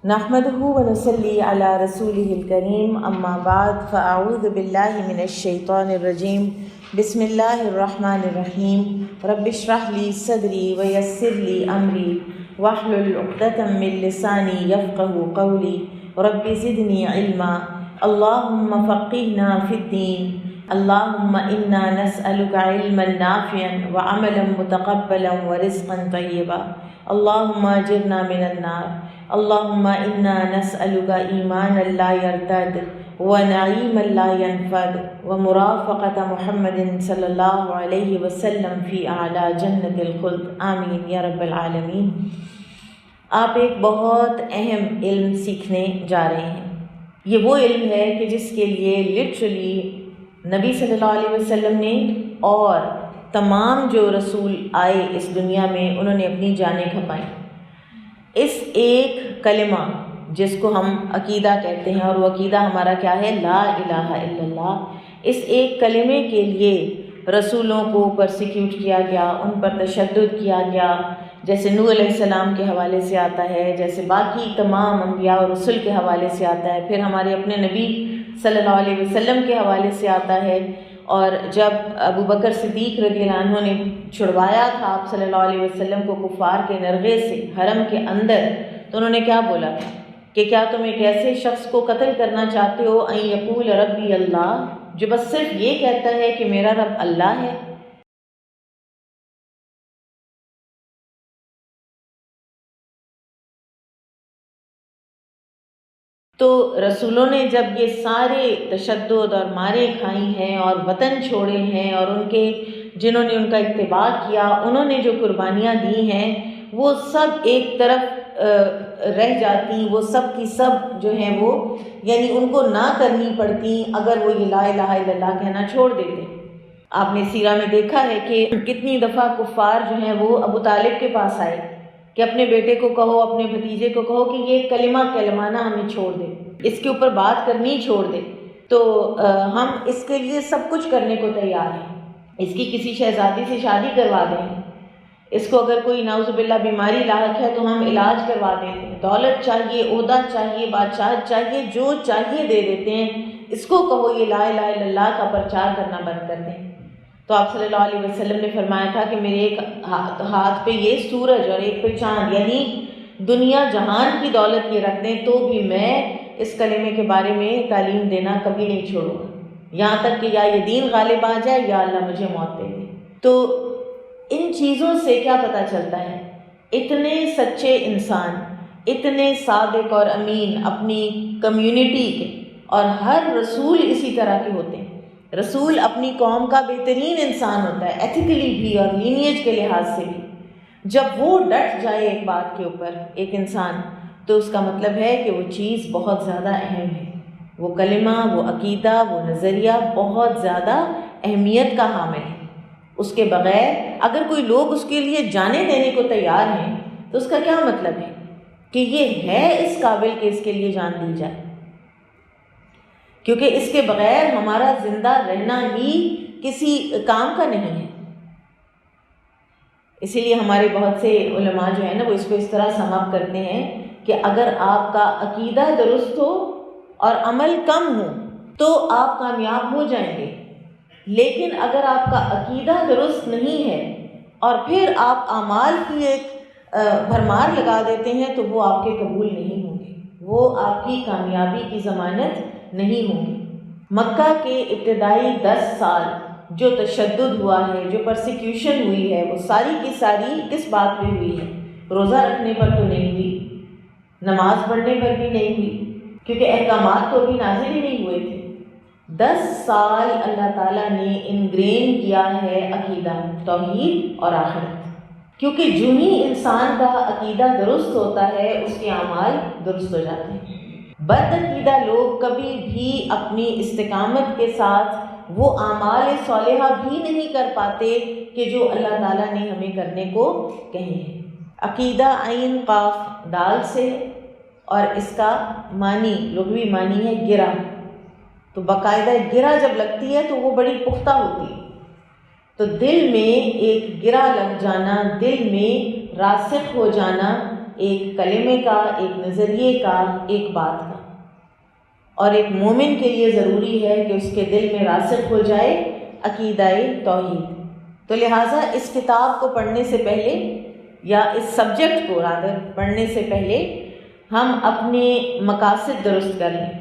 نحمده ونصلي على رسوله الكريم اما بعد فاعوذ بالله من الشيطان الرجيم بسم الله الرحمن الرحيم رب اشرح لي صدري ويسر لي امري واحلل عقدة من لساني يفقهوا قولي رب زدني علما اللهم فقهنا في الدين اللهم انا نسألك علما نافعا وعملا متقبلا ورزقا طيبا اللهم اجرنا من النار اللهم انا نسألك ایمانا لا يرتد ونعیما لا ينفد ومرافقة محمد صلی اللہ علیہ وسلم فی اعلی جنت الخلد آمین یا رب العالمین۔ آپ ایک بہت اہم علم سیکھنے جا رہے ہیں۔ یہ وہ علم ہے کہ جس کے لیے لٹرلی نبی صلی اللہ علیہ وسلم نے اور تمام جو رسول آئے اس دنیا میں انہوں نے اپنی جانیں کھپائیں۔ اس ایک کلمہ جس کو ہم عقیدہ کہتے ہیں، اور وہ عقیدہ ہمارا کیا ہے؟ لا الہ الا اللہ۔ اس ایک کلمے کے لیے رسولوں کو پرسیکیوٹ کیا گیا، ان پر تشدد کیا گیا، جیسے نوح علیہ السلام کے حوالے سے آتا ہے، جیسے باقی تمام انبیاء اور رسل کے حوالے سے آتا ہے، پھر ہمارے اپنے نبی صلی اللہ علیہ وسلم کے حوالے سے آتا ہے۔ اور جب ابو بکر صدیق رضی اللہ عنہ نے چھڑوایا تھا آپ صلی اللہ علیہ وسلم کو کفار کے نرغے سے حرم کے اندر، تو انہوں نے کیا بولا تھا کہ کیا تم ایک ایسے شخص کو قتل کرنا چاہتے ہو ان یقول ربی اللہ، جو بس صرف یہ کہتا ہے کہ میرا رب اللہ ہے؟ تو رسولوں نے جب یہ سارے تشدد اور مارے کھائی ہیں اور وطن چھوڑے ہیں، اور ان کے جنہوں نے ان کا اتباع کیا انہوں نے جو قربانیاں دی ہیں، وہ سب ایک طرف رہ جاتی، وہ سب کی سب جو ہیں وہ یعنی ان کو نہ کرنی پڑتی اگر وہ یہ لا الہ الا اللہ کہنا چھوڑ دیتے۔ آپ نے سیرہ میں دیکھا ہے کہ کتنی دفعہ کفار جو ہیں وہ ابو طالب کے پاس آئے کہ اپنے بیٹے کو کہو، اپنے بھتیجے کو کہو کہ یہ کلمہ کلمانہ ہمیں چھوڑ دے، اس کے اوپر بات کرنی چھوڑ دے۔ تو ہم اس کے لیے سب کچھ کرنے کو تیار ہیں۔ اس کی کسی شہزادی سے شادی کروا دیں، اس کو اگر کوئی نعوذ باللہ بیماری لاحق ہے تو ہم علاج کروا دیتے ہیں، دولت چاہیے، عہدہ چاہیے، بادشاہت چاہیے، جو چاہیے دے دیتے ہیں۔ اس کو کہو یہ لا الہ الا اللہ کا پرچار کرنا بند کر دیں۔ تو آپ صلی اللہ علیہ وسلم نے فرمایا تھا کہ میرے ایک ہاتھ پہ یہ سورج اور ایک پہ چاند، یعنی دنیا جہان کی دولت یہ رکھ دیں تو بھی میں اس کلمے کے بارے میں تعلیم دینا کبھی نہیں چھوڑوں گا، یہاں تک کہ یا یہ دین غالب آ جائے یا اللہ مجھے موت دے دے۔ تو ان چیزوں سے کیا پتہ چلتا ہے؟ اتنے سچے انسان، اتنے صادق اور امین اپنی کمیونٹی کے، اور ہر رسول اسی طرح کے ہوتے ہیں۔ رسول اپنی قوم کا بہترین انسان ہوتا ہے، ایتھیکلی بھی اور لینیج کے لحاظ سے بھی۔ جب وہ ڈٹ جائے ایک بات کے اوپر ایک انسان، تو اس کا مطلب ہے کہ وہ چیز بہت زیادہ اہم ہے، وہ کلمہ، وہ عقیدہ، وہ نظریہ بہت زیادہ اہمیت کا حامل ہے۔ اس کے بغیر اگر کوئی لوگ اس کے لیے جانیں دینے کو تیار ہیں تو اس کا کیا مطلب ہے کہ یہ ہے اس قابل کہ اس کے لیے جان دی جائے؟ کیونکہ اس کے بغیر ہمارا زندہ رہنا ہی کسی کام کا نہیں ہے۔ اسی لیے ہمارے بہت سے علماء جو ہیں نا وہ اس کو اس طرح سم اپ کرتے ہیں کہ اگر آپ کا عقیدہ درست ہو اور عمل کم ہو تو آپ کامیاب ہو جائیں گے، لیکن اگر آپ کا عقیدہ درست نہیں ہے اور پھر آپ اعمال کی ایک بھرمار لگا دیتے ہیں تو وہ آپ کے قبول نہیں ہوں گے، وہ آپ کی کامیابی کی ضمانت نہیں ہوں گے۔ مکہ کے ابتدائی 10 سال جو تشدد ہوا ہے، جو پرسیکیوشن ہوئی ہے، وہ ساری کی ساری کس بات پہ ہوئی ہے؟ روزہ رکھنے پر تو نہیں ہوئی، نماز پڑھنے پر بھی نہیں ہوئی، کیونکہ احکامات تو ابھی نازل ہی نہیں ہوئے تھے۔ 10 سال اللہ تعالیٰ نے انگرین کیا ہے عقیدہ، توحید اور آخرت، کیونکہ جو ہی انسان کا عقیدہ درست ہوتا ہے اس کے اعمال درست ہو جاتے ہیں۔ بد عقیدہ لوگ کبھی بھی اپنی استقامت کے ساتھ وہ اعمال صالحہ بھی نہیں کر پاتے کہ جو اللہ تعالیٰ نے ہمیں کرنے کو کہے ہیں۔ عقیدہ عین قاف دال سے، اور اس کا معنی لغوی معنی ہے گرہ۔ تو باقاعدہ گرہ جب لگتی ہے تو وہ بڑی پختہ ہوتی ہے، تو دل میں ایک گرہ لگ جانا، دل میں راسخ ہو جانا ایک کلمے کا، ایک نظریے کا، ایک بات کا. اور ایک مومن کے لیے ضروری ہے کہ اس کے دل میں راسخ ہو جائے عقیدہ توحید. تو لہٰذا اس کتاب کو پڑھنے سے پہلے، یا اس سبجیکٹ کو رادر پڑھنے سے پہلے، ہم اپنے مقاصد درست کر لیں.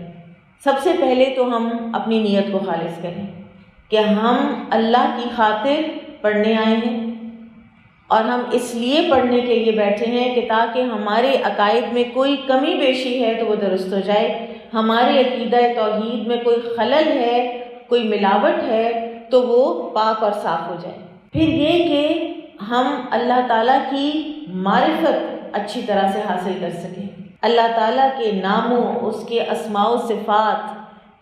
سب سے پہلے تو ہم اپنی نیت کو خالص کریں کہ ہم اللہ کی خاطر پڑھنے آئے ہیں، اور ہم اس لیے پڑھنے کے لیے بیٹھے ہیں کہ تاکہ ہمارے عقائد میں کوئی کمی بیشی ہے تو وہ درست ہو جائے، ہمارے عقیدہ توحید میں کوئی خلل ہے، کوئی ملاوٹ ہے تو وہ پاک اور صاف ہو جائے. پھر یہ کہ ہم اللہ تعالیٰ کی معرفت اچھی طرح سے حاصل کر سکیں، اللہ تعالیٰ کے ناموں، اس کے اسماء و صفات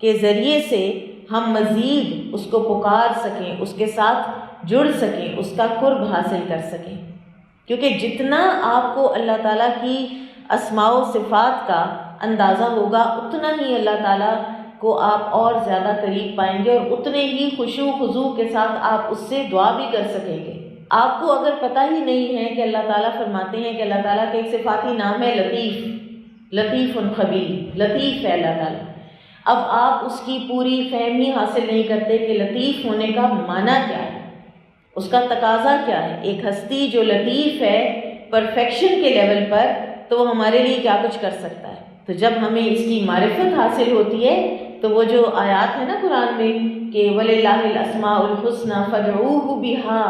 کے ذریعے سے ہم مزید اس کو پکار سکیں، اس کے ساتھ جڑ سکیں، اس کا قرب حاصل کر سکیں. کیونکہ جتنا آپ کو اللہ تعالیٰ کی اسماء و صفات کا اندازہ ہوگا، اتنا ہی اللہ تعالیٰ کو آپ اور زیادہ قریب پائیں گے، اور اتنے ہی خشوع خضوع کے ساتھ آپ اس سے دعا بھی کر سکیں گے. آپ کو اگر پتہ ہی نہیں ہے کہ اللہ تعالیٰ فرماتے ہیں کہ اللہ تعالیٰ کا ایک صفاتی نام ہے لطیف خبیر، لطیف ہے اللہ تعالیٰ. اب آپ اس کی پوری فہم ہی حاصل نہیں کرتے کہ لطیف ہونے کا معنی کیا ہے، اس کا تقاضا کیا ہے. ایک ہستی جو لطیف ہے پرفیکشن کے لیول پر، تو وہ ہمارے لیے کیا کچھ کر سکتا ہے. تو جب ہمیں اس کی معرفت حاصل ہوتی ہے تو وہ جو آیات ہے نا قرآن میں کہ وَلِلَّهِ الْأَسْمَاءُ الْحُسْنَى فَادْعُوهُ بِهَا،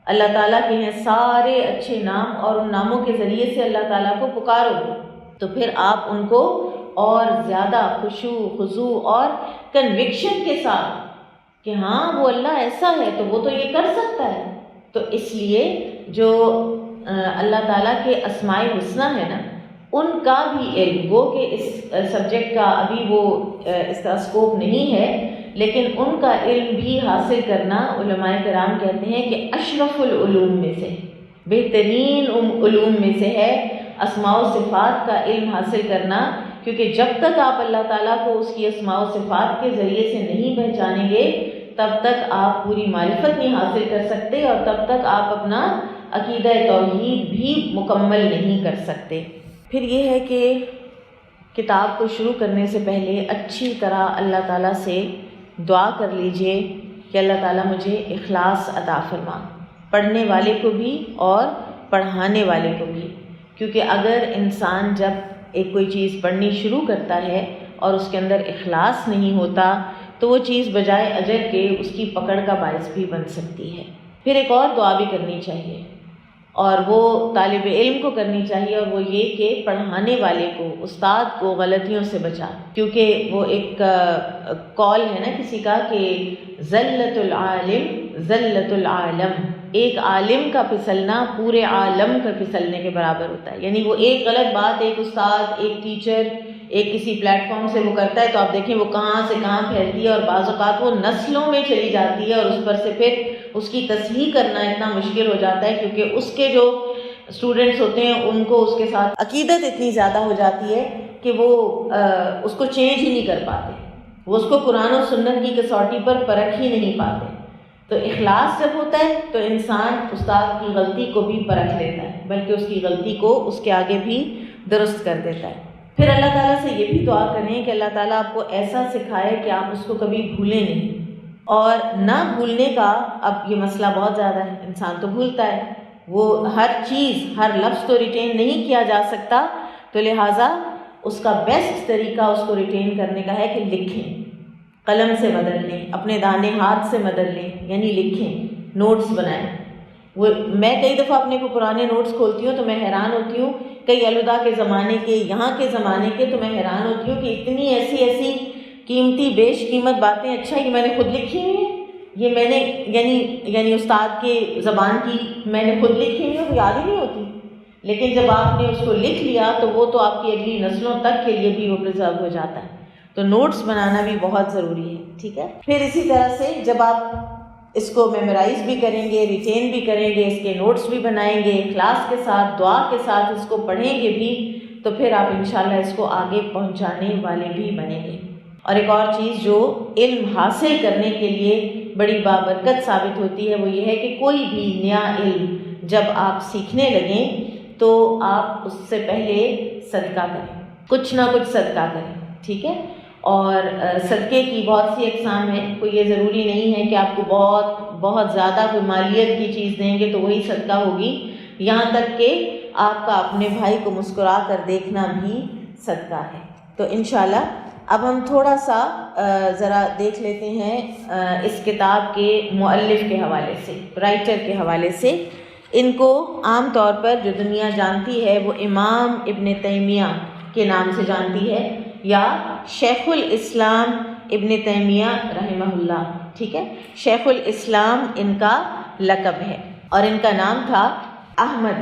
اللہ تعالیٰ کے ہیں سارے اچھے نام، اور ان ناموں کے ذریعے سے اللہ تعالیٰ کو پکارو، تو پھر آپ ان کو اور زیادہ خشوع خضوع اور کنوکشن کے ساتھ کہ ہاں وہ اللہ ایسا ہے تو وہ تو یہ کر سکتا ہے. تو اس لیے جو اللہ تعالیٰ کے اسماء حسنہ ہے نا، ان کا بھی علم، وہ کہ اس سبجیکٹ کا ابھی وہ اس کا اسکوپ نہیں ہے، لیکن ان کا علم بھی حاصل کرنا علماء کرام کہتے ہیں کہ اشرف العلوم میں سے، بہترین علوم میں سے ہے اسماء و صفات کا علم حاصل کرنا. کیونکہ جب تک آپ اللہ تعالیٰ کو اس کی اسماء و صفات کے ذریعے سے نہیں پہچانیں گے، تب تک آپ پوری معرفت نہیں حاصل کر سکتے، اور تب تک آپ اپنا عقیدہ توحید بھی مکمل نہیں کر سکتے. پھر یہ ہے کہ کتاب کو شروع کرنے سے پہلے اچھی طرح اللہ تعالیٰ سے دعا کر لیجئے کہ اللہ تعالیٰ مجھے اخلاص عطا فرما، پڑھنے والے کو بھی اور پڑھانے والے کو بھی. کیونکہ اگر انسان جب ایک کوئی چیز پڑھنی شروع کرتا ہے اور اس کے اندر اخلاص نہیں ہوتا، تو وہ چیز بجائے اجر کے اس کی پکڑ کا باعث بھی بن سکتی ہے. پھر ایک اور دعا بھی کرنی چاہیے، اور وہ طالب علم کو کرنی چاہیے، اور وہ یہ کہ پڑھانے والے کو، استاد کو غلطیوں سے بچا. کیونکہ وہ ایک قول ہے نا کسی کا کہ زلت العالم زلت العالم، ایک عالم کا پھسلنا پورے عالم کا پھسلنے کے برابر ہوتا ہے. یعنی وہ ایک غلط بات ایک استاد، ایک ٹیچر، ایک کسی پلیٹ فارم سے وہ کرتا ہے تو آپ دیکھیں وہ کہاں سے کہاں پھیلتی ہے، اور بعض اوقات وہ نسلوں میں چلی جاتی ہے، اور اس پر سے پھر اس کی تصحیح کرنا اتنا مشکل ہو جاتا ہے، کیونکہ اس کے جو اسٹوڈنٹس ہوتے ہیں ان کو اس کے ساتھ عقیدت اتنی زیادہ ہو جاتی ہے کہ وہ اس کو چینج ہی نہیں کر پاتے، وہ اس کو قرآن و سنت کی کسوٹی پر پرکھ ہی نہیں پاتے. تو اخلاص جب ہوتا ہے تو انسان استاد کی غلطی کو بھی پرکھ لیتا ہے، بلکہ اس کی غلطی کو اس کے آگے بھی درست کر دیتا ہے. پھر اللہ تعالیٰ سے یہ بھی دعا کریں کہ اللہ تعالیٰ آپ کو ایسا سکھائے کہ آپ اس کو کبھی بھولیں نہیں. اور نہ بھولنے کا اب یہ مسئلہ بہت زیادہ ہے، انسان تو بھولتا ہے، وہ ہر چیز، ہر لفظ تو ریٹین نہیں کیا جا سکتا، تو لہٰذا اس کا بیسٹ طریقہ اس کو ریٹین کرنے کا ہے کہ لکھیں، قلم سے مدد لیں، اپنے دانے ہاتھ سے مدد لیں، یعنی لکھیں، نوٹس بنائیں. وہ میں کئی دفعہ اپنے کو پرانے نوٹس کھولتی ہوں تو میں حیران ہوتی ہوں، کئی الوداع کے زمانے کے، یہاں کے زمانے کے، تو میں حیران ہوتی ہوں کہ اتنی ایسی قیمتی بیش قیمت باتیں اچھا یہ میں نے خود لکھی ہوئی ہیں، یہ میں نے یعنی استاد کے زبان کی میں نے خود لکھی ہوئی ہے، وہ یاد ہی نہیں ہوتی. لیکن جب آپ نے اس کو لکھ لیا تو وہ تو آپ کی اگلی نسلوں تک کے لیے بھی وہ پرزرو ہو جاتا ہے. تو نوٹس بنانا بھی بہت ضروری ہے. ٹھیک ہے. پھر اسی طرح سے جب آپ اس کو میمورائز بھی کریں گے، ریٹین بھی کریں گے، اس کے نوٹس بھی بنائیں گے، اخلاص کے ساتھ، دعا کے ساتھ اس کو پڑھیں گے بھی، تو پھر آپ انشاءاللہ اس کو آگے پہنچانے والے بھی بنیں گے. اور ایک اور چیز جو علم حاصل کرنے کے لیے بڑی بابرکت ثابت ہوتی ہے وہ یہ ہے کہ کوئی بھی نیا علم جب آپ سیکھنے لگیں تو آپ اس سے پہلے صدقہ کریں، کچھ نہ کچھ صدقہ کریں، ٹھیک ہے؟ اور صدقے کی بہت سی اقسام ہیں، کوئی یہ ضروری نہیں ہے کہ آپ کو بہت زیادہ کوئی مالیت کی چیز دیں گے تو وہی صدقہ ہوگی، یہاں تک کہ آپ کا اپنے بھائی کو مسکرا کر دیکھنا بھی صدقہ ہے۔ تو انشاءاللہ اب ہم تھوڑا سا ذرا دیکھ لیتے ہیں اس کتاب کے مؤلف کے حوالے سے، رائٹر کے حوالے سے۔ ان کو عام طور پر جو دنیا جانتی ہے وہ امام ابن تیمیہ کے نام سے جانتی ہے، یا شیخ الاسلام ابن تیمیہ رحمہ اللہ، ٹھیک ہے؟ شیخ الاسلام ان کا لقب ہے، اور ان کا نام تھا احمد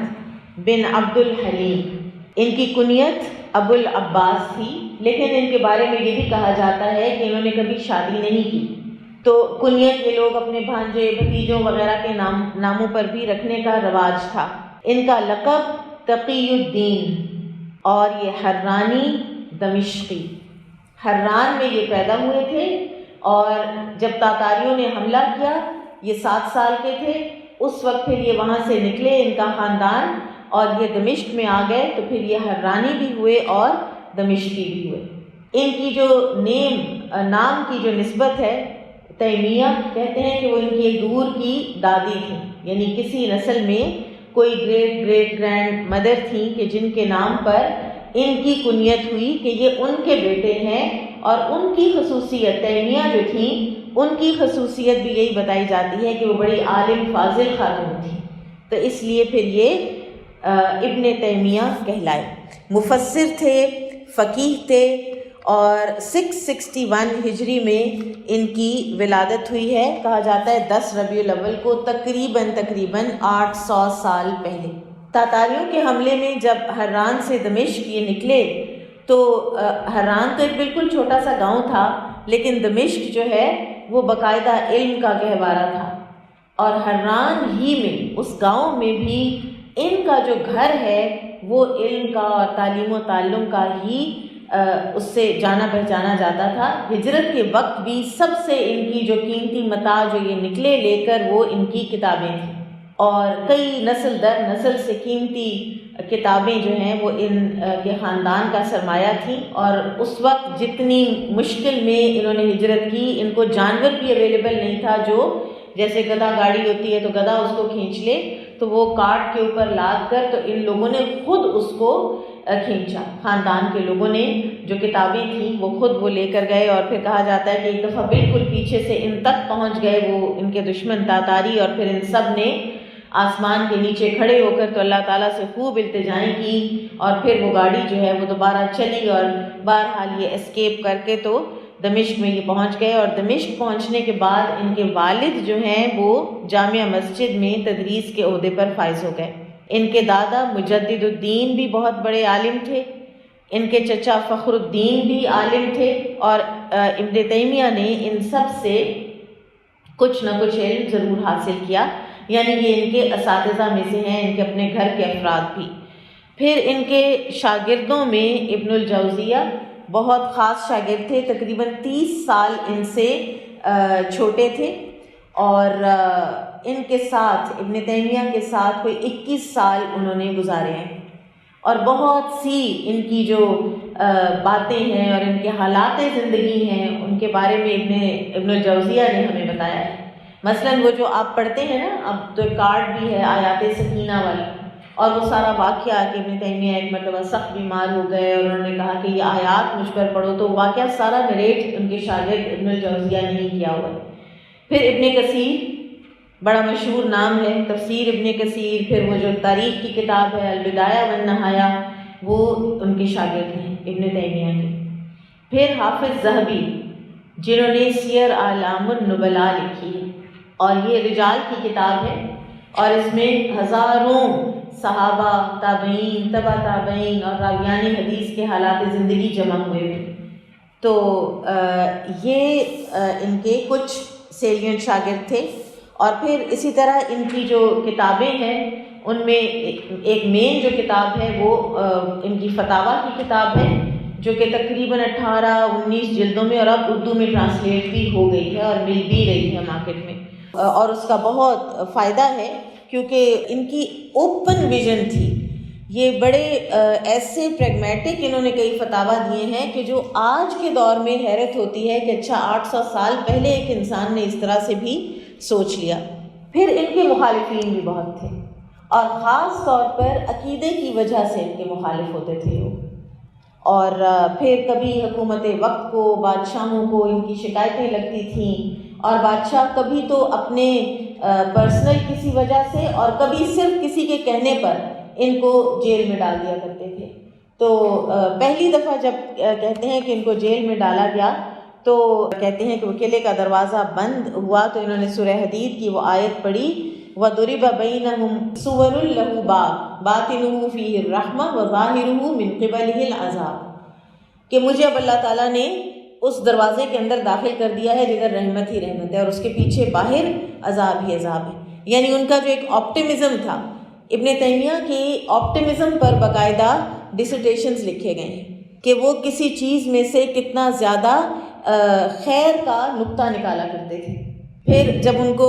بن عبد الحلیم۔ ان کی کنیت ابو العباس تھی، لیکن ان کے بارے میں یہ بھی کہا جاتا ہے کہ انہوں نے کبھی شادی نہیں کی، تو کنیت یہ لوگ اپنے بھانجے بھتیجوں وغیرہ کے ناموں پر بھی رکھنے کا رواج تھا۔ ان کا لقب تقی الدین، اور یہ حرانی دمشقی، حران میں یہ پیدا ہوئے تھے، اور جب تاتاریوں نے حملہ کیا، یہ 7 سال کے تھے، اس وقت پھر یہ وہاں سے نکلے ان کا خاندان، اور یہ دمشق میں آ گئے، تو پھر یہ حرانی بھی ہوئے اور دمشقی بھی ہوئے۔ ان کی جو نام کی جو نسبت ہے، تیمیہ کہتے ہیں کہ وہ ان کی ایک دور کی دادی تھی، یعنی کسی نسل میں کوئی گریٹ گرینڈ مدر تھیں کہ جن کے نام پر ان کی کنیت ہوئی کہ یہ ان کے بیٹے ہیں، اور ان کی خصوصیت تیمیہ جو تھیں ان کی خصوصیت بھی یہی بتائی جاتی ہے کہ وہ بڑی عالم فاضل خاتون تھی، تو اس لیے پھر یہ ابن تیمیہ کہلائے۔ مفسر تھے، فقیہ تھے، اور 661 ہجری میں ان کی ولادت ہوئی ہے، کہا جاتا ہے 10 ربیع الاول کو، تقریباً 800 سال پہلے۔ تاتاریوں کے حملے میں جب حران سے دمشق یہ نکلے، تو حران تو ایک بالکل چھوٹا سا گاؤں تھا، لیکن دمشق جو ہے وہ باقاعدہ علم کا گہوارہ تھا، اور حران ہی میں اس گاؤں میں بھی ان کا جو گھر ہے وہ علم کا اور تعلیم و تعلم کا ہی اس سے جانا پہچانا جاتا تھا۔ ہجرت کے وقت بھی سب سے ان کی جو قیمتی متاع جو یہ نکلے لے کر، وہ ان کی کتابیں تھیں، اور کئی نسل در نسل سے قیمتی کتابیں جو ہیں وہ ان کے خاندان کا سرمایہ تھیں، اور اس وقت جتنی مشکل میں انہوں نے ہجرت کی، ان کو جانور بھی اویلیبل نہیں تھا، جو جیسے گدھا گاڑی ہوتی ہے تو گدھا اس کو کھینچ لے، تو وہ کارٹ کے اوپر لاد کر تو ان لوگوں نے خود اس کو کھینچا، خاندان کے لوگوں نے جو کتابیں تھیں وہ خود وہ لے کر گئے، اور پھر کہا جاتا ہے کہ ایک دفعہ بالکل پیچھے سے ان تک پہنچ گئے وہ ان کے دشمن تاتاری، اور پھر ان سب نے آسمان کے نیچے کھڑے ہو کر تو اللہ تعالیٰ سے خوب التجائیں کی، اور پھر وہ گاڑی جو ہے وہ دوبارہ چلی، اور بہرحال یہ اسکیپ کر کے تو دمشق میں یہ پہنچ گئے۔ اور دمشق پہنچنے کے بعد ان کے والد جو ہیں وہ جامع مسجد میں تدریس کے عہدے پر فائز ہو گئے۔ ان کے دادا مجدد الدین بھی بہت بڑے عالم تھے، ان کے چچا فخر الدین بھی عالم تھے، اور ابن تیمیہ نے ان سب سے کچھ نہ کچھ علم ضرور حاصل کیا، یعنی یہ ان کے اساتذہ میں سے ہیں، ان کے اپنے گھر کے افراد بھی۔ پھر ان کے شاگردوں میں ابن الجوزیہ بہت خاص شاگرد تھے، تقریباً 30 سال ان سے چھوٹے تھے، اور ان کے ساتھ ابن تیمیہ کے ساتھ کوئی 21 سال انہوں نے گزارے ہیں، اور بہت سی ان کی جو باتیں ہیں اور ان کے حالات زندگی ہیں ان کے بارے میں ابن الجوزیہ نے ہمیں بتایا ہے۔ مثلاً وہ جو آپ پڑھتے ہیں نا، اب تو کارڈ بھی ہے آیات سکینہ والا، اور وہ سارا واقعہ کہ ابن تیمیہ ایک مرتبہ سخت بیمار ہو گئے اور انہوں نے کہا کہ یہ آیات مجھ پر پڑھو، تو واقعہ سارا نریٹ ان کے شاگرد ابن الجوزیہ نے ہی کیا ہوا ہے۔ پھر ابن کثیر بڑا مشہور نام ہے، تفسیر ابن کثیر، پھر وہ جو تاریخ کی کتاب ہے البدایہ والنہایہ، وہ ان کے شاگرد ہیں ابن تیمیہ کے۔ پھر حافظ ذہبی، جنہوں نے سیر اعلام النبلاء لکھی ہے، اور یہ رجال کی کتاب ہے، اور اس میں ہزاروں صحابہ، تابعین، تبع تابعین اور راویان حدیث کے حالات زندگی جمع ہوئے ہیں۔ تو یہ ان کے کچھ سیلینٹ شاگرد تھے۔ اور پھر اسی طرح ان کی جو کتابیں ہیں ان میں ایک مین جو کتاب ہے وہ ان کی فتاویٰ کی کتاب ہے، جو کہ تقریباً 18-19 جلدوں میں، اور اب اردو میں ٹرانسلیٹ بھی ہو گئی ہے اور مل بھی رہی ہے مارکیٹ میں، اور اس کا بہت فائدہ ہے کیونکہ ان کی اوپن ویژن تھی یہ بڑے ایسے پریگمیٹک انہوں نے کئی فتاویٰ دیے ہیں کہ جو آج کے دور میں حیرت ہوتی ہے کہ اچھا 800 سال پہلے ایک انسان نے اس طرح سے بھی سوچ لیا۔ پھر ان کے مخالفین بھی بہت تھے، اور خاص طور پر عقیدے کی وجہ سے ان کے مخالف ہوتے تھے لوگ، اور پھر کبھی حکومت وقت کو، بادشاہوں کو ان کی شکایتیں لگتی تھیں، اور بادشاہ کبھی تو اپنے پرسنل کسی وجہ سے اور کبھی صرف کسی کے کہنے پر ان کو جیل میں ڈال دیا کرتے تھے۔ تو پہلی دفعہ جب کہتے ہیں کہ ان کو جیل میں ڈالا گیا تو کہتے ہیں کہ وہ قلعے کا دروازہ بند ہوا تو انہوں نے سورہ حدید کی وہ آیت پڑھی، وَضُرِبَ بَيْنَهُمْ سُوَرٌ لَهُ بَابٌ بَاطِنُهُ فِيهِ الرَّحْمَةُ وَظَاهِرُهُ مِنْ قِبَلِهِ الْعَذَابُ، کہ مجھے اب اللہ تعالیٰ نے اس دروازے کے اندر داخل کر دیا ہے جدھر رحمت ہی رحمت ہے، اور اس کے پیچھے باہر عذاب ہی عذاب ہے۔ یعنی ان کا جو ایک آپٹیمزم تھا، ابن تیمیہ کے آپٹیمزم پر باقاعدہ ڈسرٹیشنز لکھے گئے ہیں کہ وہ کسی چیز میں سے کتنا زیادہ خیر کا نقطہ نکالا کرتے تھے۔ پھر جب ان کو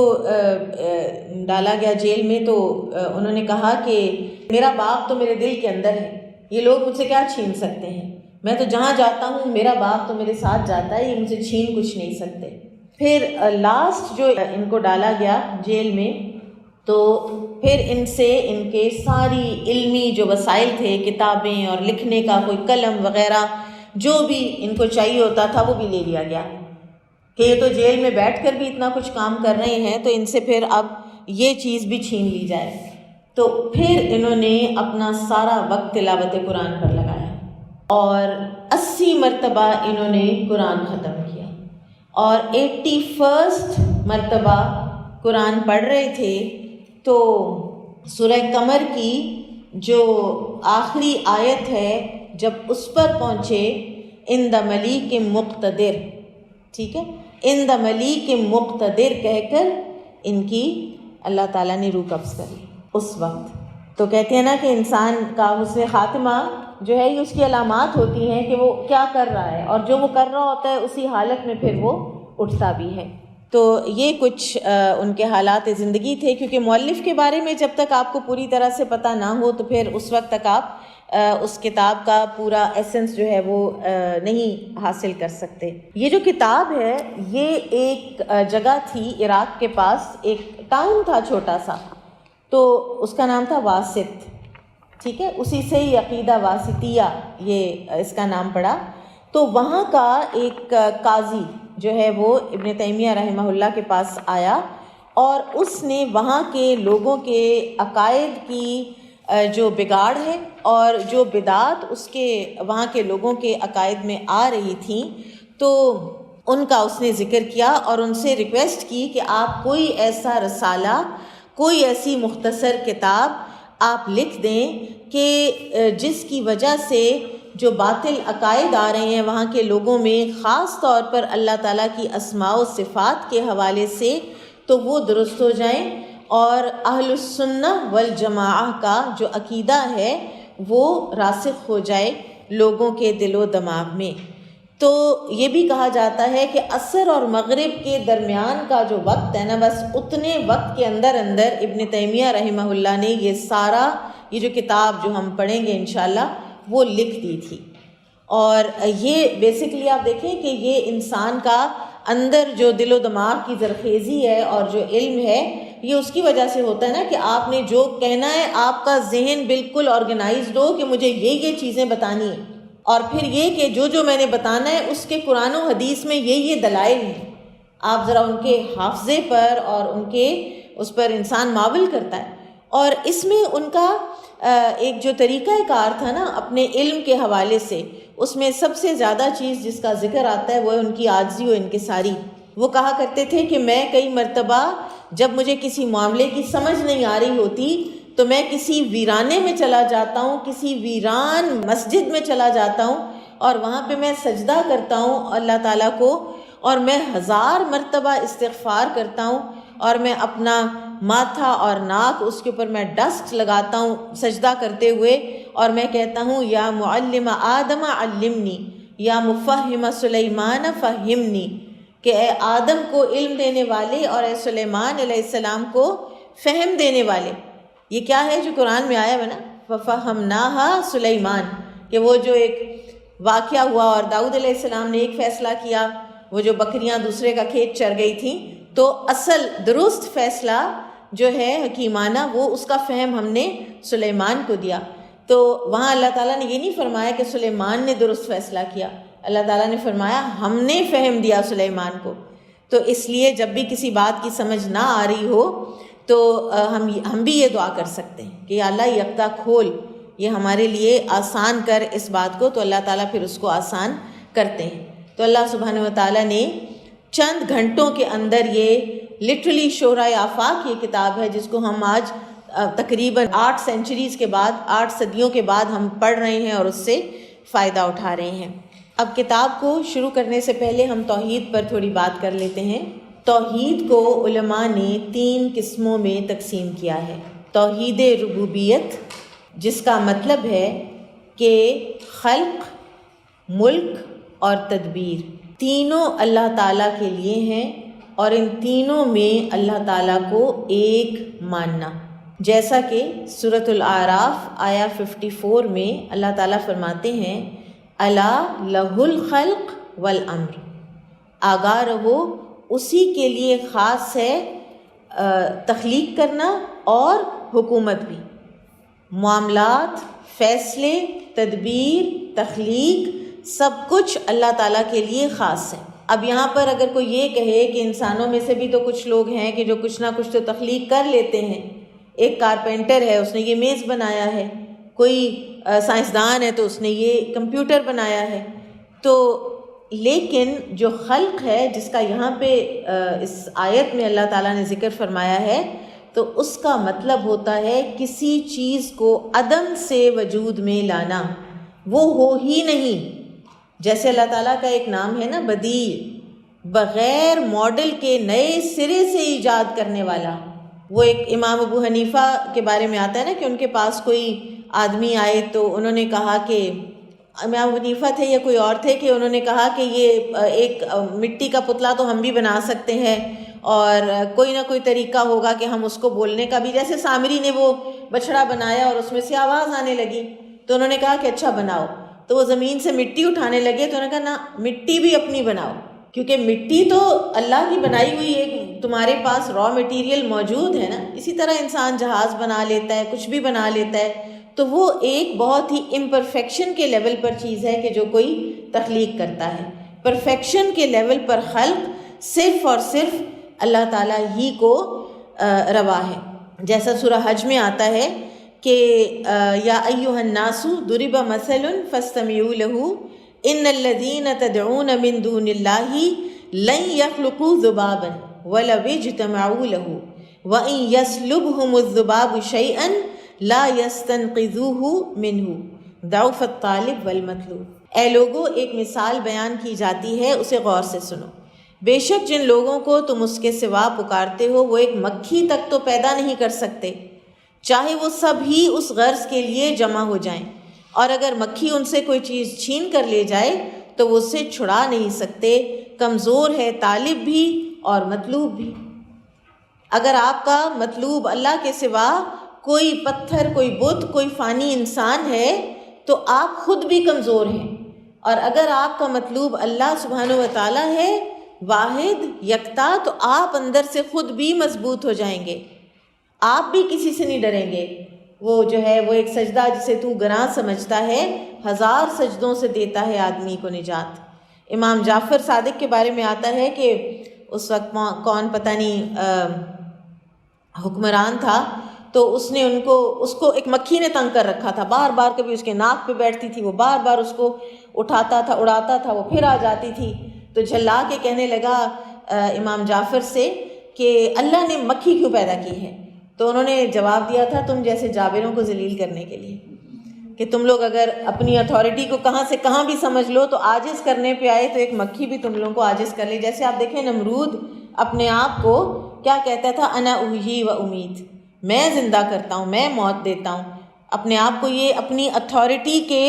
ڈالا گیا جیل میں تو انہوں نے کہا کہ میرا باغ تو میرے دل کے اندر ہے، یہ لوگ مجھ سے کیا چھین سکتے ہیں، میں تو جہاں جاتا ہوں میرا باغ تو میرے ساتھ جاتا ہے، یہ مجھ سے چھین کچھ نہیں سکتے۔ پھر لاسٹ جو ان کو ڈالا گیا جیل میں تو پھر ان سے ان کے ساری علمی جو وسائل تھے، کتابیں اور لکھنے کا کوئی قلم وغیرہ جو بھی ان کو چاہیے ہوتا تھا وہ بھی لے لیا گیا کہ یہ تو جیل میں بیٹھ کر بھی اتنا کچھ کام کر رہے ہیں تو ان سے پھر اب یہ چیز بھی چھین لی جائے۔ تو پھر انہوں نے اپنا سارا وقت تلاوت قرآن پر لگایا اور 80 مرتبہ انہوں نے قرآن ختم کیا، اور 81 مرتبہ قرآن پڑھ رہے تھے تو سورہ قمر کی جو آخری آیت ہے جب اس پر پہنچے ان دا ملیک مقتدر، ٹھیک ہے، ان دا ملیک مقتدر کہہ کر ان کی اللہ تعالیٰ نے روح قبض کر لی اس وقت۔ تو کہتے ہیں نا کہ انسان کا حسن خاتمہ جو ہے یہ اس کی علامات ہوتی ہیں کہ وہ کیا کر رہا ہے، اور جو وہ کر رہا ہوتا ہے اسی حالت میں پھر وہ اٹھتا بھی ہے۔ تو یہ کچھ ان کے حالات زندگی تھے، کیونکہ مؤلف کے بارے میں جب تک آپ کو پوری طرح سے پتہ نہ ہو تو پھر اس وقت تک آپ اس کتاب کا پورا ایسنس جو ہے وہ نہیں حاصل کر سکتے۔ یہ جو کتاب ہے یہ ایک جگہ تھی عراق کے پاس، ایک ٹاؤن تھا چھوٹا سا، تو اس کا نام تھا واسط، ٹھیک ہے، اسی سے ہی عقیدہ واسطیہ یہ اس کا نام پڑا۔ تو وہاں کا ایک قاضی جو ہے وہ ابن تیمیہ رحمہ اللہ کے پاس آیا، اور اس نے وہاں کے لوگوں کے عقائد کی جو بگاڑ ہے اور جو بدعات اس کے وہاں کے لوگوں کے عقائد میں آ رہی تھیں تو ان کا اس نے ذکر کیا، اور ان سے ریکویسٹ کی کہ آپ کوئی ایسا رسالہ، کوئی ایسی مختصر کتاب آپ لکھ دیں کہ جس کی وجہ سے جو باطل عقائد آ رہے ہیں وہاں کے لوگوں میں، خاص طور پر اللہ تعالیٰ کی اسماء و صفات کے حوالے سے، تو وہ درست ہو جائیں، اور اہل السنہ والجماعہ کا جو عقیدہ ہے وہ راسخ ہو جائے لوگوں کے دل و دماغ میں۔ تو یہ بھی کہا جاتا ہے کہ عصر اور مغرب کے درمیان کا جو وقت ہے نا، بس اتنے وقت کے اندر ابن تیمیہ رحمہ اللہ نے یہ جو کتاب جو ہم پڑھیں گے انشاءاللہ وہ لکھ دی تھی۔ اور یہ بیسکلی آپ دیکھیں کہ یہ انسان کا اندر جو دل و دماغ کی زرخیزی ہے اور جو علم ہے یہ اس کی وجہ سے ہوتا ہے نا کہ آپ نے جو کہنا ہے آپ کا ذہن بالکل آرگنائزڈ ہو کہ مجھے یہ چیزیں بتانی ہیں، اور پھر یہ کہ جو میں نے بتانا ہے اس کے قرآن و حدیث میں یہ دلائل ہیں۔ آپ ذرا ان کے حافظے پر اور ان کے اس پر انسان ماول کرتا ہے۔ اور اس میں ان کا ایک جو طریقہ کار تھا نا اپنے علم کے حوالے سے، اس میں سب سے زیادہ چیز جس کا ذکر آتا ہے وہ ہے ان کی عاجزی و انکساری۔ وہ کہا کرتے تھے کہ میں کئی مرتبہ جب مجھے کسی معاملے کی سمجھ نہیں آ رہی ہوتی تو میں کسی ویرانے میں چلا جاتا ہوں، کسی ویران مسجد میں چلا جاتا ہوں، اور وہاں پہ میں سجدہ کرتا ہوں اللہ تعالیٰ کو، اور میں 1000 مرتبہ استغفار کرتا ہوں، اور میں اپنا ماتھا اور ناک اس کے اوپر میں ڈسٹ لگاتا ہوں سجدہ کرتے ہوئے، اور میں کہتا ہوں یا معلم آدم علمنی، یا مفہم سلیمان فہمنی، کہ اے آدم کو علم دینے والے اور اے سلیمان علیہ السلام کو فہم دینے والے۔ یہ کیا ہے جو قرآن میں آیا ہے نا، فَفَهَمْنَاهَا سلیمان، کہ وہ جو ایک واقعہ ہوا اور داؤد علیہ السلام نے ایک فیصلہ کیا، وہ جو بکریاں دوسرے کا کھیت چر گئی تھیں، تو اصل درست فیصلہ جو ہے حکیمانہ، وہ اس کا فہم ہم نے سلیمان کو دیا۔ تو وہاں اللہ تعالیٰ نے یہ نہیں فرمایا کہ سلیمان نے درست فیصلہ کیا، اللہ تعالیٰ نے فرمایا ہم نے فہم دیا سلیمان کو۔ تو اس لیے جب بھی کسی بات کی سمجھ نہ آ رہی ہو تو ہم بھی یہ دعا کر سکتے ہیں کہ یا اللہ یکتا کھول، یہ ہمارے لیے آسان کر اس بات کو، تو اللہ تعالیٰ پھر اس کو آسان کرتے ہیں۔ تو اللہ سبحانہ و تعالیٰ نے چند گھنٹوں کے اندر یہ لٹرلی شہرۂ آفاق یہ کتاب ہے، جس کو ہم آج تقریباً 8 سینچریز کے بعد، 8 صدیوں کے بعد ہم پڑھ رہے ہیں اور اس سے فائدہ اٹھا رہے ہیں۔ اب کتاب کو شروع کرنے سے پہلے ہم توحید پر تھوڑی بات کر لیتے ہیں۔ توحید کو علماء نے 3 قسموں میں تقسیم کیا ہے۔ توحید ربوبیت، جس کا مطلب ہے کہ خلق، ملک اور تدبیر تینوں اللہ تعالیٰ کے لیے ہیں، اور ان تینوں میں اللہ تعالیٰ کو ایک ماننا، جیسا کہ سورۃ الاعراف آیا 54 میں اللہ تعالیٰ فرماتے ہیں الا لہ الخلق والامر، آگاہ رہو اسی کے لیے خاص ہے تخلیق کرنا اور حکومت بھی، معاملات، فیصلے، تدبیر، تخلیق، سب کچھ اللہ تعالیٰ کے لیے خاص ہے۔ اب یہاں پر اگر کوئی یہ کہے کہ انسانوں میں سے بھی تو کچھ لوگ ہیں کہ جو کچھ نہ کچھ تو تخلیق کر لیتے ہیں، ایک کارپینٹر ہے اس نے یہ میز بنایا ہے، کوئی سائنسدان ہے تو اس نے یہ کمپیوٹر بنایا ہے، تو لیکن جو خلق ہے جس کا یہاں پہ اس آیت میں اللہ تعالیٰ نے ذکر فرمایا ہے، تو اس کا مطلب ہوتا ہے کسی چیز کو عدم سے وجود میں لانا، وہ ہو ہی نہیں۔ جیسے اللہ تعالیٰ کا ایک نام ہے نا بدیع، بغیر ماڈل کے نئے سرے سے ایجاد کرنے والا۔ وہ ایک امام ابو حنیفہ کے بارے میں آتا ہے نا کہ ان کے پاس کوئی آدمی آئے تو انہوں نے کہا کہ امام ابو حنیفہ تھے یا کوئی اور تھے، کہ انہوں نے کہا کہ یہ ایک مٹی کا پتلا تو ہم بھی بنا سکتے ہیں، اور کوئی نہ کوئی طریقہ ہوگا کہ ہم اس کو بولنے کا بھی، جیسے سامری نے وہ بچڑا بنایا اور اس میں سے آواز آنے لگی، تو انہوں نے کہا کہ اچھا بناؤ، تو وہ زمین سے مٹی اٹھانے لگے تو انہوں نے کہا نا مٹی بھی اپنی بناؤ، کیونکہ مٹی تو اللہ کی بنائی ہوئی ایک تمہارے پاس را مٹیریل موجود ہے نا۔ اسی طرح انسان جہاز بنا لیتا ہے، کچھ بھی بنا لیتا ہے، تو وہ ایک بہت ہی امپرفیکشن کے لیول پر چیز ہے کہ جو کوئی تخلیق کرتا ہے۔ پرفیکشن کے لیول پر خلق صرف اور صرف اللہ تعالیٰ ہی کو روا ہے، جیسا سورہ حج میں آتا ہے کہ یا ایھا الناس ضرب مثل فاستمعوا له ان الذین تدعون من دون اللہ لن يخلقوا ذبابا ولو اجتمعوا له وان يسلبهم الذباب شيئا لا يستنقذوه منه ضعف الطالب والمطلوب۔ اے لوگو، ایک مثال بیان کی جاتی ہے، اسے غور سے سنو۔ بے شک جن لوگوں کو تم اس کے سوا پکارتے ہو وہ ایک مکھی تک تو پیدا نہیں کر سکتے، چاہے وہ سب ہی اس غرض کے لیے جمع ہو جائیں، اور اگر مکھی ان سے کوئی چیز چھین کر لے جائے تو وہ اسے چھڑا نہیں سکتے، کمزور ہے طالب بھی اور مطلوب بھی۔ اگر آپ کا مطلوب اللہ کے سوا کوئی پتھر، کوئی بت، کوئی فانی انسان ہے تو آپ خود بھی کمزور ہیں، اور اگر آپ کا مطلوب اللہ سبحانہ و تعالیٰ ہے، واحد یکتا، تو آپ اندر سے خود بھی مضبوط ہو جائیں گے، آپ بھی کسی سے نہیں ڈریں گے۔ وہ جو ہے وہ ایک سجدہ جسے تو گناہ سمجھتا ہے 1000 سجدوں سے دیتا ہے آدمی کو نجات۔ امام جعفر صادق کے بارے میں آتا ہے کہ اس وقت کون پتہ نہیں حکمران تھا، تو اس نے اس کو ایک مکھی نے تنگ کر رکھا تھا، بار بار کبھی اس کے ناک پہ بیٹھتی تھی، وہ بار بار اس کو اٹھاتا تھا، اڑاتا تھا، وہ پھر آ جاتی تھی، تو جھلا کے کہنے لگا امام جعفر سے کہ اللہ نے مکھی کیوں پیدا کی ہے؟ تو انہوں نے جواب دیا تھا تم جیسے جابروں کو ذلیل کرنے کے لیے، کہ تم لوگ اگر اپنی اتھارٹی کو کہاں سے کہاں بھی سمجھ لو تو عاجز کرنے پہ آئے تو ایک مکھی بھی تم لوگوں کو عاجز کر لے۔ جیسے آپ دیکھیں نمرود اپنے آپ کو کیا کہتا تھا، انا احیی و امید، میں زندہ کرتا ہوں، میں موت دیتا ہوں، اپنے آپ کو یہ اپنی اتھارٹی کے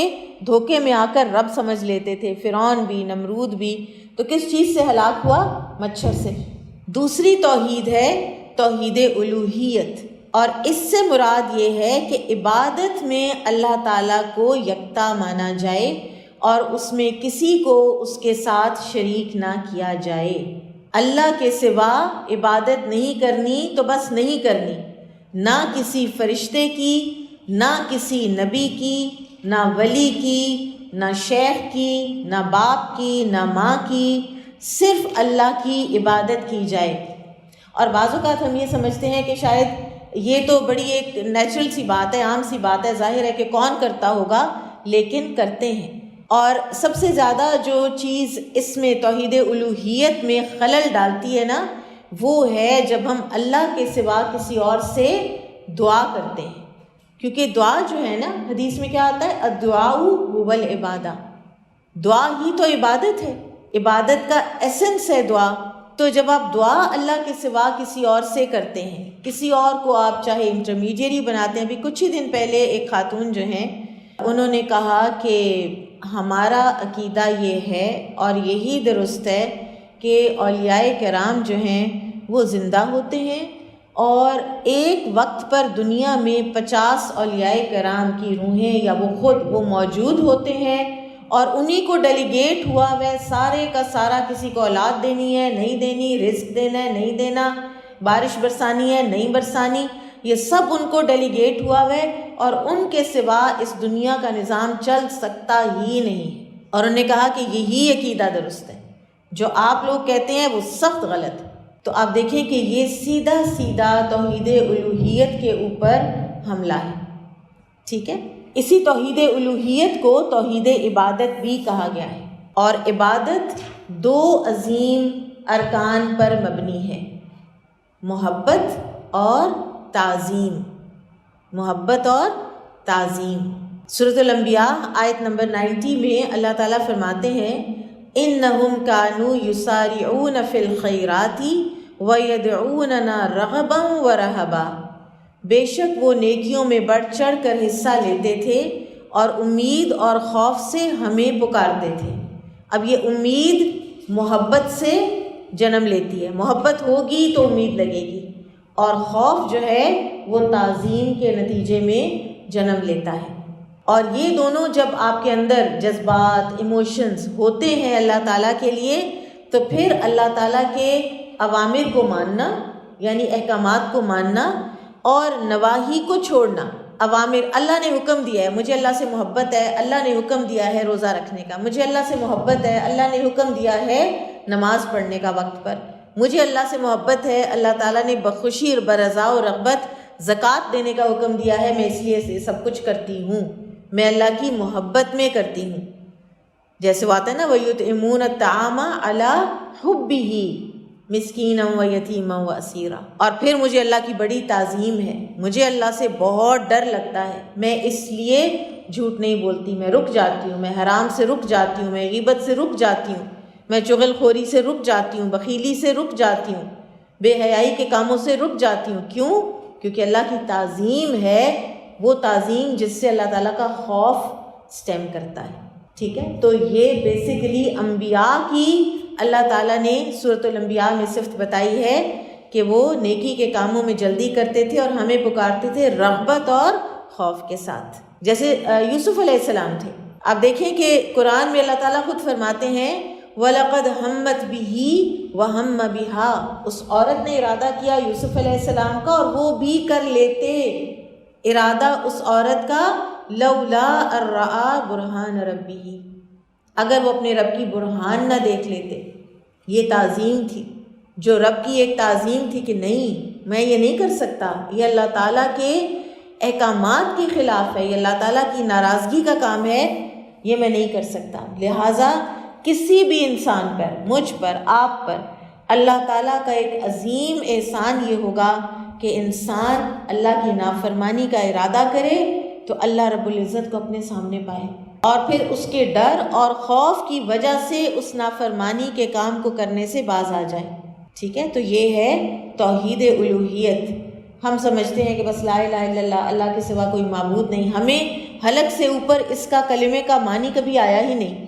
دھوکے میں آ کر رب سمجھ لیتے تھے۔ فرعون بھی، نمرود بھی، تو کس چیز سے ہلاک ہوا؟ مچھر سے۔ دوسری توحید ہے توحید الوہیت، اور اس سے مراد یہ ہے کہ عبادت میں اللہ تعالیٰ کو یکتا مانا جائے اور اس میں کسی کو اس کے ساتھ شریک نہ کیا جائے۔ اللہ کے سوا عبادت نہیں کرنی تو بس نہیں کرنی، نہ کسی فرشتے کی، نہ کسی نبی کی، نہ ولی کی، نہ شیخ کی، نہ باپ کی، نہ ماں کی، صرف اللہ کی عبادت کی جائے۔ اور بعض اوقات ہم یہ سمجھتے ہیں کہ شاید یہ تو بڑی ایک نیچرل سی بات ہے، عام سی بات ہے، ظاہر ہے کہ کون کرتا ہوگا، لیکن کرتے ہیں۔ اور سب سے زیادہ جو چیز اس میں توحید الوہیت میں خلل ڈالتی ہے نا، وہ ہے جب ہم اللہ کے سوا کسی اور سے دعا کرتے ہیں، کیونکہ دعا جو ہے نا، حدیث میں کیا آتا ہے، الدعاء هو العبادہ، دعا ہی تو عبادت ہے، عبادت کا ایسنس ہے دعا۔ تو جب آپ دعا اللہ کے سوا کسی اور سے کرتے ہیں، کسی اور کو آپ چاہے انٹرمیڈیری بناتے ہیں، ابھی کچھ ہی دن پہلے ایک خاتون جو ہیں انہوں نے کہا کہ ہمارا عقیدہ یہ ہے اور یہی درست ہے کہ اولیاء کرام جو ہیں وہ زندہ ہوتے ہیں اور ایک وقت پر دنیا میں 50 اولیاء کرام کی روحیں یا وہ خود وہ موجود ہوتے ہیں، اور انہی کو ڈیلیگیٹ ہوا ہے سارے کا سارا، کسی کو اولاد دینی ہے نہیں دینی، رزق دینا ہے نہیں دینا، بارش برسانی ہے نہیں برسانی، یہ سب ان کو ڈیلیگیٹ ہوا ہے اور ان کے سوا اس دنیا کا نظام چل سکتا ہی نہیں۔ اور انہوں نے کہا کہ یہی عقیدہ درست ہے، جو آپ لوگ کہتے ہیں وہ سخت غلط ہے۔ تو آپ دیکھیں کہ یہ سیدھا سیدھا توحید الوہیت کے اوپر حملہ ہے، ٹھیک ہے۔ اسی توحید الوہیت کو توحید عبادت بھی کہا گیا ہے، اور عبادت 2 عظیم ارکان پر مبنی ہے، محبت اور تعظیم، محبت اور تعظیم۔ سورۃ الانبیاء آیت نمبر 90 میں اللہ تعالیٰ فرماتے ہیں اِنَّهُمْ كَانُوا يُسَارِعُونَ فِي الْخَيْرَاتِ وَيَدْعُونَنَا رَغَبًا وَرَهَبًا، بے شک وہ نیکیوں میں بڑھ چڑھ کر حصہ لیتے تھے اور امید اور خوف سے ہمیں پکارتے تھے۔ اب یہ امید محبت سے جنم لیتی ہے، محبت ہوگی تو امید لگے گی، اور خوف جو ہے وہ تعظیم کے نتیجے میں جنم لیتا ہے۔ اور یہ دونوں جب آپ کے اندر جذبات، ایموشنز ہوتے ہیں اللہ تعالیٰ کے لیے، تو پھر اللہ تعالیٰ کے اوامر کو ماننا یعنی احکامات کو ماننا اور نواہی کو چھوڑنا۔ اوامر، اللہ نے حکم دیا ہے، مجھے اللہ سے محبت ہے، اللہ نے حکم دیا ہے روزہ رکھنے کا، مجھے اللہ سے محبت ہے، اللہ نے حکم دیا ہے نماز پڑھنے کا وقت پر، مجھے اللہ سے محبت ہے، اللہ تعالیٰ نے بخوشی اور برضا و رغبت زکوٰۃ دینے کا حکم دیا ہے، میں اس لیے سے سب کچھ کرتی ہوں، میں اللہ کی محبت میں کرتی ہوں۔ جیسے وہ آتا ہے نا وَيُطْعِمُونَ الطَّعَامَ عَلَىٰ حُبِّهِ مِسْكِينًا وَيَتِيمًا وَأَسِيرًا، اور پھر مجھے اللہ کی بڑی تعظیم ہے، مجھے اللہ سے بہت ڈر لگتا ہے، میں اس لیے جھوٹ نہیں بولتی، میں رک جاتی ہوں، میں حرام سے رک جاتی ہوں، میں غیبت سے رک جاتی ہوں، میں چغل خوری سے رک جاتی ہوں، بخیلی سے رک جاتی ہوں، بے حیائی کے کاموں سے رک جاتی ہوں۔ کیوں؟ کیونکہ اللہ کی تعظیم ہے، وہ تعظیم جس سے اللہ تعالیٰ کا خوف سٹیم کرتا ہے، ٹھیک ہے۔ تو یہ بیسیکلی انبیاء کی اللہ تعالیٰ نے سورۃ الانبیاء میں صفت بتائی ہے کہ وہ نیکی کے کاموں میں جلدی کرتے تھے اور ہمیں پکارتے تھے رغبت اور خوف کے ساتھ، جیسے یوسف علیہ السلام تھے۔ آپ دیکھیں کہ قرآن میں اللہ تعالیٰ خود فرماتے ہیں وَلَقَدْ هَمَّتْ بِهِ وَهَمَّ بِهَا، اس عورت نے ارادہ کیا یوسف علیہ السلام کا اور وہ بھی کر لیتے، ارادہ اس عورت کا لولا ان رأى برہان ربہ، اگر وہ اپنے رب کی برہان نہ دیکھ لیتے۔ یہ تعظیم تھی، جو رب کی ایک تعظیم تھی کہ نہیں میں یہ نہیں کر سکتا، یہ اللہ تعالیٰ کے احکامات کے خلاف ہے، یہ اللہ تعالیٰ کی ناراضگی کا کام ہے، یہ میں نہیں کر سکتا۔ لہٰذا کسی بھی انسان پر، مجھ پر، آپ پر اللہ تعالیٰ کا ایک عظیم احسان یہ ہوگا کہ انسان اللہ کی نافرمانی کا ارادہ کرے تو اللہ رب العزت کو اپنے سامنے پائے، اور پھر اس کے ڈر اور خوف کی وجہ سے اس نافرمانی کے کام کو کرنے سے باز آ جائے، ٹھیک ہے۔ تو یہ ہے توحید الوہیت۔ ہم سمجھتے ہیں کہ بس لا الہ الا اللہ، اللہ کے سوا کوئی معبود نہیں، ہمیں حلق سے اوپر اس کا کلمے کا معنی کبھی آیا ہی نہیں۔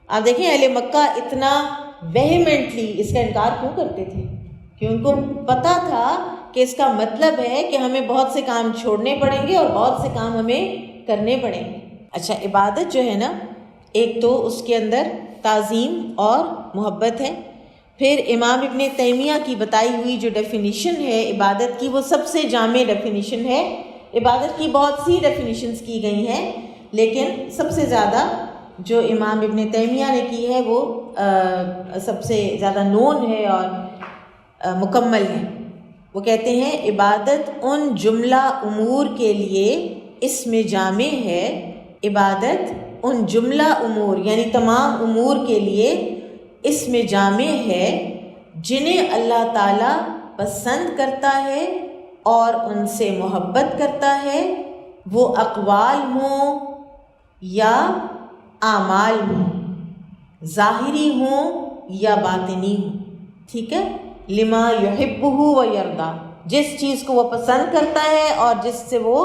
آپ دیکھیں اہل مکہ اتنا ویہیمنٹلی اس کا انکار کیوں کرتے تھے، کہ ان کو پتہ تھا کہ اس کا مطلب ہے کہ ہمیں بہت سے کام چھوڑنے پڑیں گے اور بہت سے کام ہمیں کرنے پڑیں گے۔ اچھا، عبادت جو ہے نا، ایک تو اس کے اندر تعظیم اور محبت ہے۔ پھر امام ابن تیمیہ کی بتائی ہوئی جو ڈیفینیشن ہے عبادت کی، وہ سب سے جامع ڈیفینیشن ہے۔ عبادت کی بہت سی ڈیفینیشنز کی گئی ہیں، لیکن سب سے زیادہ جو امام ابن تیمیہ نے کی ہے وہ سب سے زیادہ نون ہے اور مکمل ہے۔ وہ کہتے ہیں عبادت ان جملہ امور کے لیے اسم جامع ہے، عبادت ان جملہ امور یعنی تمام امور کے لیے اسم جامع ہے جنہیں اللہ تعالیٰ پسند کرتا ہے اور ان سے محبت کرتا ہے، وہ اقوال ہوں یا اعمال ہوں، ظاہری ہوں یا باطنی ہوں، ٹھیک ہے؟ لما یحبہ و یرضا، جس چیز کو وہ پسند کرتا ہے اور جس سے وہ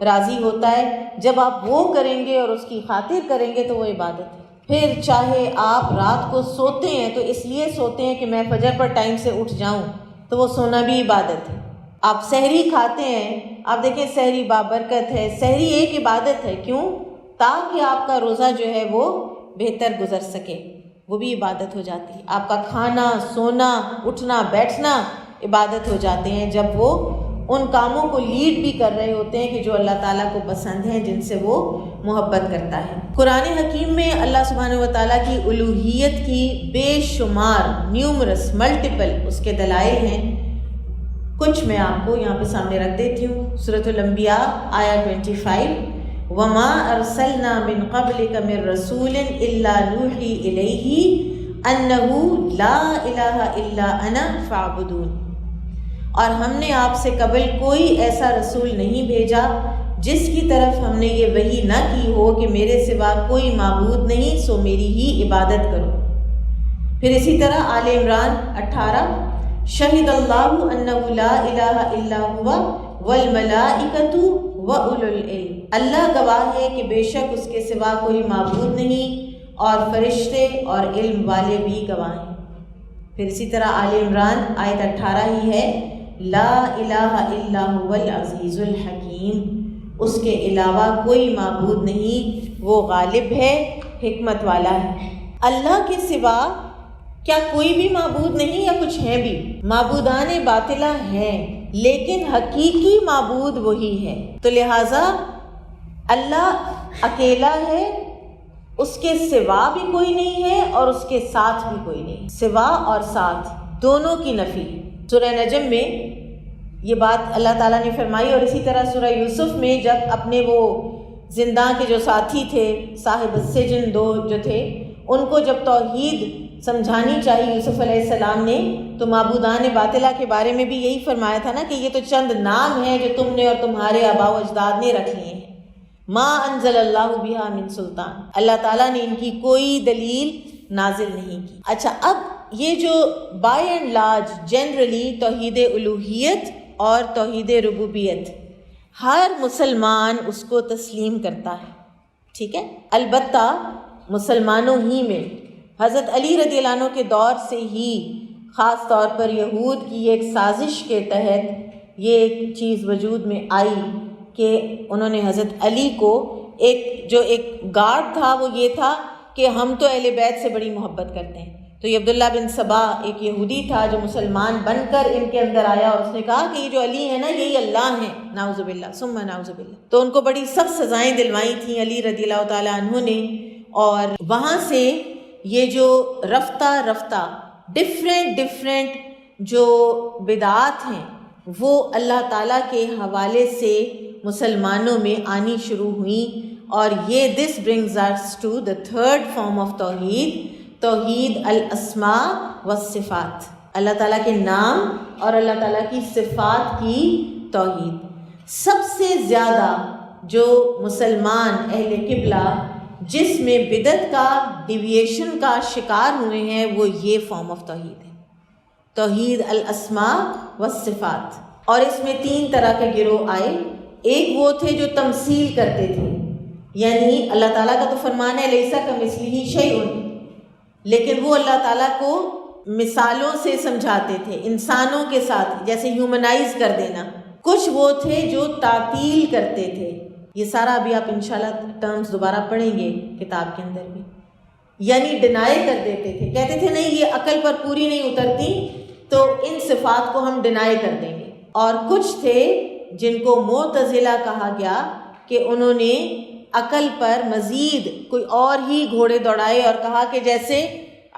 راضی ہوتا ہے، جب آپ وہ کریں گے اور اس کی خاطر کریں گے تو وہ عبادت ہے۔ پھر چاہے آپ رات کو سوتے ہیں تو اس لیے سوتے ہیں کہ میں فجر پر ٹائم سے اٹھ جاؤں، تو وہ سونا بھی عبادت ہے۔ آپ سحری کھاتے ہیں، آپ دیکھیں سحری بابرکت ہے، سحری ایک عبادت ہے، کیوں؟ تاکہ آپ کا روزہ جو ہے وہ بہتر گزر سکے، وہ بھی عبادت ہو جاتی ہے۔ آپ کا کھانا، سونا، اٹھنا، بیٹھنا عبادت ہو جاتے ہیں جب وہ ان کاموں کو لیڈ بھی کر رہے ہوتے ہیں کہ جو اللہ تعالیٰ کو پسند ہیں، جن سے وہ محبت کرتا ہے۔ قرآن حکیم میں اللہ سبحانہ و تعالیٰ کی الوہیت کی بے شمار نیومرس ملٹیپل اس کے دلائل ہیں۔ کچھ میں آپ کو یہاں پہ سامنے رکھ دیتی ہوں۔ سورۃ الانبیاء آیا 25، وَمَا أَرْسَلْنَا مِن قَبْلِكَ مِن رَّسُولٍ إِلَّا نُوحِي إِلَيْهِ أَنَّهُ لَا إِلَٰهَ إِلَّا أَنَا فَاعْبُدُونِ، اور ہم نے آپ سے قبل کوئی ایسا رسول نہیں بھیجا جس کی طرف ہم نے یہ وحی نہ کی ہو کہ میرے سوا کوئی معبود نہیں، سو میری ہی عبادت کرو۔ پھر اسی طرح آل عمران 18، شہد اللہ انہ لا الہ الا ہوا والملائکۃ واولو العلم، اللہ گواہ ہے کہ بے شک اس کے سوا کوئی معبود نہیں اور فرشتے اور علم والے بھی گواہ ہیں۔ پھر اسی طرح آل عمران آیت 18 ہی ہے، لا الہ الا هو العزیز الحکیم، اس کے علاوہ کوئی معبود نہیں، وہ غالب ہے، حکمت والا ہے۔ اللہ کے سوا کیا کوئی بھی معبود نہیں یا کچھ ہیں بھی؟ معبودان باطلہ ہیں، لیکن حقیقی معبود وہی ہے۔ تو لہٰذا اللہ اکیلا ہے، اس کے سوا بھی کوئی نہیں ہے اور اس کے ساتھ بھی کوئی نہیں۔ سوا اور ساتھ دونوں کی نفی۔ سورہ نجم میں یہ بات اللہ تعالیٰ نے فرمائی، اور اسی طرح سورہ یوسف میں جب اپنے وہ زنداں کے جو ساتھی تھے، صاحب السجن دو جو تھے، ان کو جب توحید سمجھانی چاہیے یوسف علیہ السلام نے، تو معبودان باطلہ کے بارے میں بھی یہی فرمایا تھا نا کہ یہ تو چند نام ہیں جو تم نے اور تمہارے آباء و اجداد نے رکھ لیے ہیں، ما انزل اللہ بہا من سلطان، اللہ تعالیٰ نے ان کی کوئی دلیل نازل نہیں کی۔ اچھا، اب یہ جو بائی اینڈ لارج جنرلی توحید الوہیت اور توحید ربوبیت ہر مسلمان اس کو تسلیم کرتا ہے، ٹھیک ہے؟ البتہ مسلمانوں ہی میں حضرت علی رضی اللہ عنہ کے دور سے ہی خاص طور پر یہود کی ایک سازش کے تحت یہ ایک چیز وجود میں آئی کہ انہوں نے حضرت علی کو ایک گارڈ تھا، وہ یہ تھا کہ ہم تو اہل بیت سے بڑی محبت کرتے ہیں۔ تو یہ عبداللہ بن سبا ایک یہودی تھا جو مسلمان بن کر ان کے اندر آیا، اور اس نے کہا کہ یہ جو علی ہے نا یہی اللہ ہیں، نعوذ باللہ ثم نعوذ باللہ۔ تو ان کو بڑی سخت سزائیں دلوائی تھیں علی رضی اللہ تعالیٰ عنہ نے، اور وہاں سے یہ جو رفتہ رفتہ ڈفرینٹ جو بدعات ہیں وہ اللہ تعالیٰ کے حوالے سے مسلمانوں میں آنی شروع ہوئیں، اور یہ this brings us to the third form of توحید الاسماء والصفات، اللہ تعالیٰ کے نام اور اللہ تعالیٰ کی صفات کی توحید۔ سب سے زیادہ جو مسلمان اہل قبلہ جس میں بدعت کا ڈیویشن کا شکار ہوئے ہیں وہ یہ فارم آف توحید ہے، توحید الاسماء والصفات۔ اور اس میں 3 طرح کے گروہ آئے۔ ایک وہ تھے جو تمثیل کرتے تھے، یعنی اللہ تعالیٰ کا تو فرمان ہے لیسا کمثلہ شیء، لیکن وہ اللہ تعالیٰ کو مثالوں سے سمجھاتے تھے، انسانوں کے ساتھ، جیسے ہیومنائز کر دینا. کچھ وہ تھے جو تعطیل کرتے تھے. یہ سارا ابھی آپ انشاءاللہ ٹرمز دوبارہ پڑھیں گے کتاب کے اندر بھی. یعنی ڈینائی کر دیتے تھے، کہتے تھے نہیں یہ عقل پر پوری نہیں اترتی تو ان صفات کو ہم ڈینائی کر دیں گے. اور کچھ تھے جن کو معتزلہ کہا گیا کہ انہوں نے عقل پر مزید کوئی اور ہی گھوڑے دوڑائے اور کہا کہ جیسے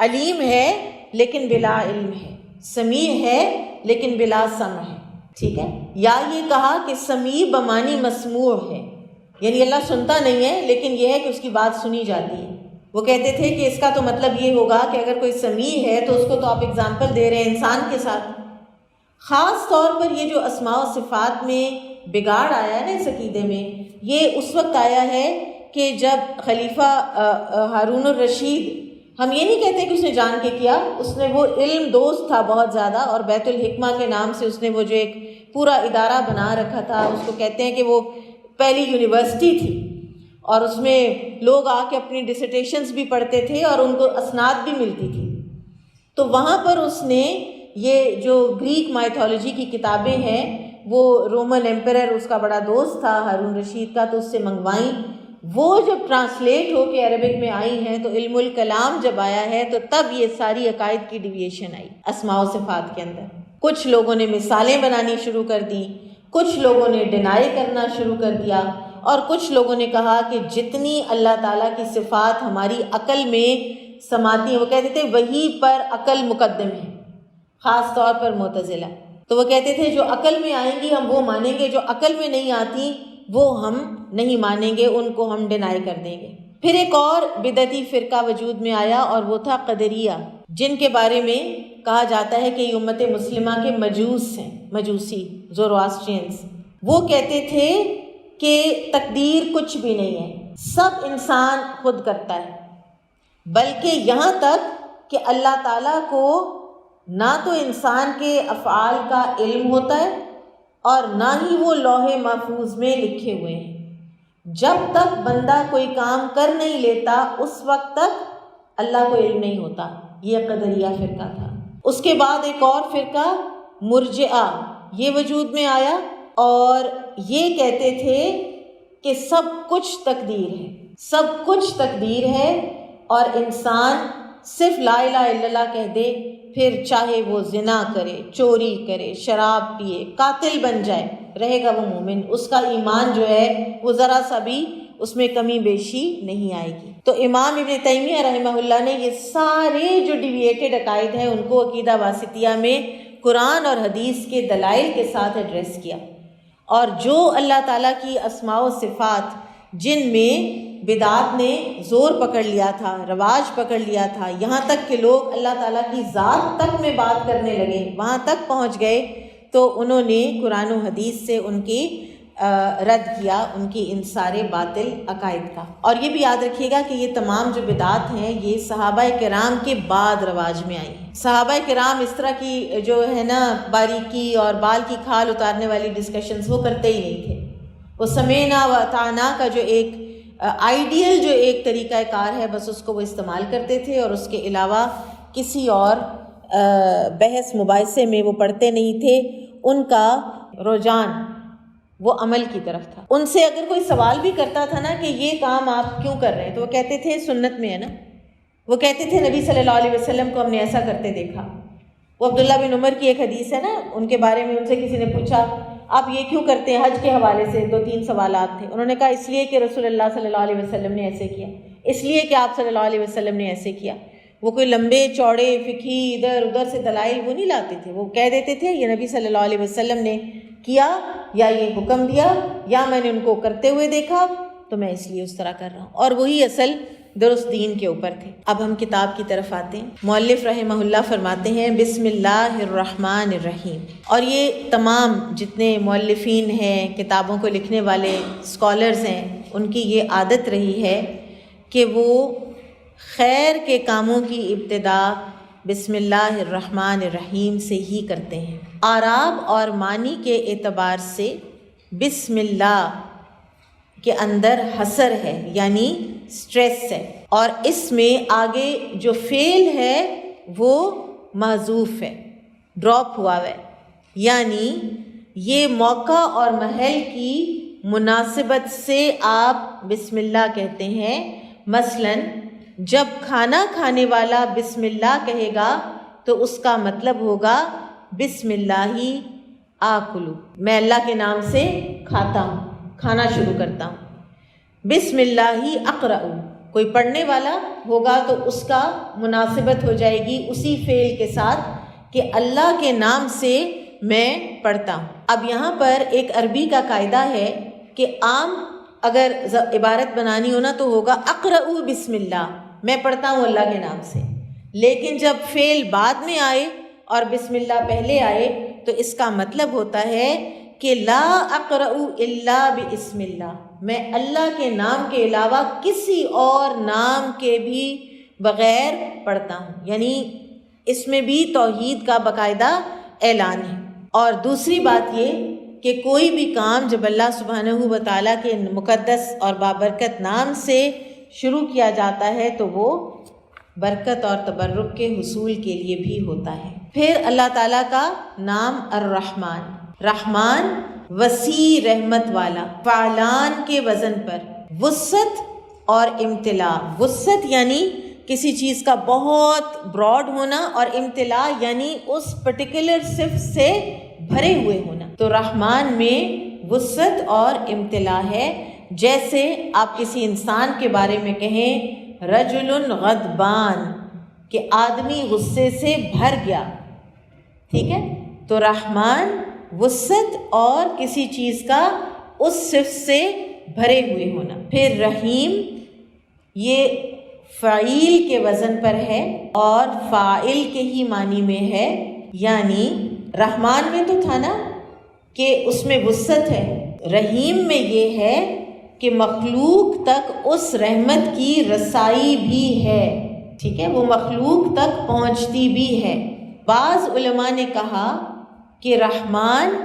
علیم ہے لیکن بلا علم ہے، سمیع ہے لیکن بلا سمع ہے. ٹھیک ہے. یا یہ کہا کہ سمیع بمانی مسموع ہے، یعنی اللہ سنتا نہیں ہے لیکن یہ ہے کہ اس کی بات سنی جاتی ہے. وہ کہتے تھے کہ اس کا تو مطلب یہ ہوگا کہ اگر کوئی سمیع ہے تو اس کو تو آپ اگزامپل دے رہے ہیں انسان کے ساتھ. خاص طور پر یہ جو اسماء و صفات میں بگاڑ آیا ہے نا اس عقیدے میں، یہ اس وقت آیا ہے کہ جب خلیفہ ہارون الرشید، ہم یہ نہیں کہتے کہ اس نے جان کے کیا، اس نے وہ علم دوست تھا بہت زیادہ، اور بیت الحکمہ کے نام سے اس نے وہ جو ایک پورا ادارہ بنا رکھا تھا، اس کو کہتے ہیں کہ وہ پہلی یونیورسٹی تھی، اور اس میں لوگ آ کے اپنی ڈسرٹیشنز بھی پڑھتے تھے اور ان کو اسناد بھی ملتی تھی. تو وہاں پر اس نے یہ جو گریک مائتھولوجی کی کتابیں ہیں، وہ رومن ایمپرر اس کا بڑا دوست تھا ہارون رشید کا، تو اس سے منگوائیں. وہ جب ٹرانسلیٹ ہو کے عربک میں آئی ہیں تو علم الکلام جب آیا ہے تو تب یہ ساری عقائد کی ڈیویشن آئی اسماء و صفات کے اندر. کچھ لوگوں نے مثالیں بنانی شروع کر دی، کچھ لوگوں نے ڈینائی کرنا شروع کر دیا، اور کچھ لوگوں نے کہا کہ جتنی اللہ تعالیٰ کی صفات ہماری عقل میں سماتی ہیں، وہ کہتے تھے وہی پر عقل مقدم ہے. خاص طور پر معتزلہ تو وہ کہتے تھے جو عقل میں آئیں گی ہم وہ مانیں گے، جو عقل میں نہیں آتی وہ ہم نہیں مانیں گے، ان کو ہم ڈینائی کر دیں گے. پھر ایک اور بدعتی فرقہ وجود میں آیا اور وہ تھا قدریہ، جن کے بارے میں کہا جاتا ہے کہ یہ امت مسلمہ کے مجوس ہیں، مجوسی زوراسٹرینز. وہ کہتے تھے کہ تقدیر کچھ بھی نہیں ہے، سب انسان خود کرتا ہے، بلکہ یہاں تک کہ اللہ تعالیٰ کو نہ تو انسان کے افعال کا علم ہوتا ہے اور نہ ہی وہ لوح محفوظ میں لکھے ہوئے ہیں. جب تک بندہ کوئی کام کر نہیں لیتا اس وقت تک اللہ کو علم نہیں ہوتا. یہ قدریہ فرقہ تھا. اس کے بعد ایک اور فرقہ مرجئہ یہ وجود میں آیا، اور یہ کہتے تھے کہ سب کچھ تقدیر ہے، سب کچھ تقدیر ہے، اور انسان صرف لا الہ الا اللہ کہہ دے، پھر چاہے وہ زنا کرے، چوری کرے، شراب پیے، قاتل بن جائے، رہے گا وہ مومن. اس کا ایمان جو ہے وہ ذرا سا بھی اس میں کمی بیشی نہیں آئے گی. تو امام ابن تیمیہ رحمہ اللہ نے یہ سارے جو ڈیویٹڈ عقائد ہیں ان کو عقیدہ واسطیہ میں قرآن اور حدیث کے دلائل کے ساتھ ایڈریس کیا. اور جو اللہ تعالیٰ کی اسماء و صفات جن میں بدعات نے زور پکڑ لیا تھا، رواج پکڑ لیا تھا، یہاں تک کہ لوگ اللہ تعالیٰ کی ذات تک میں بات کرنے لگے، وہاں تک پہنچ گئے، تو انہوں نے قرآن و حدیث سے ان کی رد کیا، ان کی ان سارے باطل عقائد کا. اور یہ بھی یاد رکھیے گا کہ یہ تمام جو بدعات ہیں یہ صحابہ کرام کے بعد رواج میں آئی ہیں. صحابہ کرام اس طرح کی جو ہے نا باریکی اور بال کی کھال اتارنے والی ڈسکشنز وہ کرتے ہی نہیں تھے. وہ سمینا و اطعنا کا جو ایک آئیڈیل جو ایک طریقہ کار ہے بس اس کو وہ استعمال کرتے تھے، اور اس کے علاوہ کسی اور بحث مباحثے میں وہ پڑھتے نہیں تھے. ان کا رجحان وہ عمل کی طرف تھا. ان سے اگر کوئی سوال بھی کرتا تھا نا کہ یہ کام آپ کیوں کر رہے ہیں، تو وہ کہتے تھے سنت میں ہے نا. وہ کہتے تھے نبی صلی اللہ علیہ وسلم کو ہم نے ایسا کرتے دیکھا. وہ عبداللہ بن عمر کی ایک حدیث ہے نا، ان کے بارے میں ان سے کسی نے پوچھا آپ یہ کیوں کرتے ہیں، حج کے حوالے سے 2-3 سوالات تھے. انہوں نے کہا اس لیے کہ رسول اللہ صلی اللہ علیہ وسلم نے ایسے کیا، اس لیے کہ آپ صلی اللہ علیہ وسلم نے ایسے کیا. وہ کوئی لمبے چوڑے فقہی ادھر ادھر سے دلائل وہ نہیں لاتے تھے. وہ کہہ دیتے تھے یہ نبی صلی اللہ علیہ وسلم نے کیا، یا یہ حکم دیا، یا میں نے ان کو کرتے ہوئے دیکھا تو میں اس لیے اس طرح کر رہا ہوں. اور وہی اصل درست دین کے اوپر تھے. اب ہم کتاب کی طرف آتے ہیں. مؤلف رحمہ اللہ فرماتے ہیں بسم اللہ الرحمن الرحیم. اور یہ تمام جتنے مؤلفین ہیں، کتابوں کو لکھنے والے اسکالرز ہیں، ان کی یہ عادت رہی ہے کہ وہ خیر کے کاموں کی ابتدا بسم اللہ الرحمن الرحیم سے ہی کرتے ہیں. اعراب اور معنی کے اعتبار سے بسم اللہ کے اندر حصر ہے، یعنی سٹریس ہے، اور اس میں آگے جو فعل ہے وہ محذوف ہے، ڈراپ ہوا ہے، یعنی یہ موقع اور محل کی مناسبت سے آپ بسم اللہ کہتے ہیں۔ مثلاً جب کھانا کھانے والا بسم اللہ کہے گا تو اس کا مطلب ہوگا بسم اللہ آکلو، میں اللہ کے نام سے کھاتا ہوں، کھانا شروع کرتا ہوں۔ بسم اللہ اقرأ، کوئی پڑھنے والا ہوگا تو اس کا مناسبت ہو جائے گی اسی فعل کے ساتھ کہ اللہ کے نام سے میں پڑھتا ہوں۔ اب یہاں پر ایک عربی کا قاعدہ ہے کہ عام اگر عبارت بنانی ہونا تو ہوگا اقرأ بسم اللہ، میں پڑھتا ہوں اللہ کے نام سے، لیکن جب فعل بعد میں آئے اور بسم اللہ پہلے آئے تو اس کا مطلب ہوتا ہے کہ لا اقرأ الا باسم اللہ، میں اللہ کے نام کے علاوہ کسی اور نام کے بھی بغیر پڑھتا ہوں، یعنی اس میں بھی توحید کا باقاعدہ اعلان ہے۔ اور دوسری بات یہ کہ کوئی بھی کام جب اللہ سبحانہ و تعالیٰ کے مقدس اور بابرکت نام سے شروع کیا جاتا ہے تو وہ برکت اور تبرک کے حصول کے لیے بھی ہوتا ہے۔ پھر اللہ تعالیٰ کا نام الرحمن، رحمان وسیع رحمت والا، فعلان کے وزن پر، وسعت اور امتلاء، وسعت یعنی کسی چیز کا بہت براڈ ہونا اور امتلاء یعنی اس پرٹیکولر صفت سے بھرے ہوئے ہونا، تو رحمان میں وسعت اور امتلاء ہے۔ جیسے آپ کسی انسان کے بارے میں کہیں رجل غضبان، کہ آدمی غصے سے بھر گیا، ٹھیک ہے، تو رحمان وسعت اور کسی چیز کا اس صفت سے بھرے ہوئے ہونا۔ پھر رحیم یہ فعیل کے وزن پر ہے اور فاعل کے ہی معنی میں ہے، یعنی رحمان میں تو تھا نا کہ اس میں وسعت ہے، رحیم میں یہ ہے کہ مخلوق تک اس رحمت کی رسائی بھی ہے، ٹھیک ہے، وہ مخلوق تک پہنچتی بھی ہے۔ بعض علماء نے کہا کہ رحمان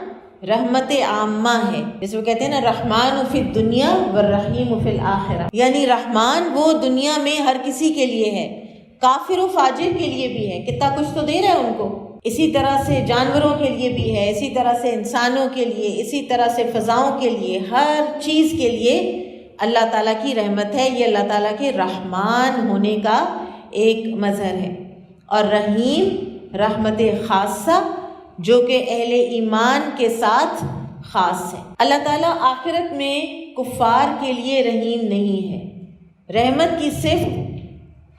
رحمت عامہ ہے، جیسے وہ کہتے ہیں نا رحمان فی الدنیا والرحیم فی الآخرہ، یعنی رحمان وہ دنیا میں ہر کسی کے لیے ہے، کافر و فاجر کے لیے بھی ہے، کتنا کچھ تو دے رہا ہے ان کو، اسی طرح سے جانوروں کے لیے بھی ہے، اسی طرح سے انسانوں کے لیے، اسی طرح سے فضاؤں کے لیے، ہر چیز کے لیے اللہ تعالیٰ کی رحمت ہے۔ یہ اللہ تعالیٰ کے رحمان ہونے کا ایک مظہر ہے۔ اور رحیم رحمت خاصہ جو کہ اہل ایمان کے ساتھ خاص ہے۔ اللہ تعالیٰ آخرت میں کفار کے لیے رحیم نہیں ہے، رحمت کی صفت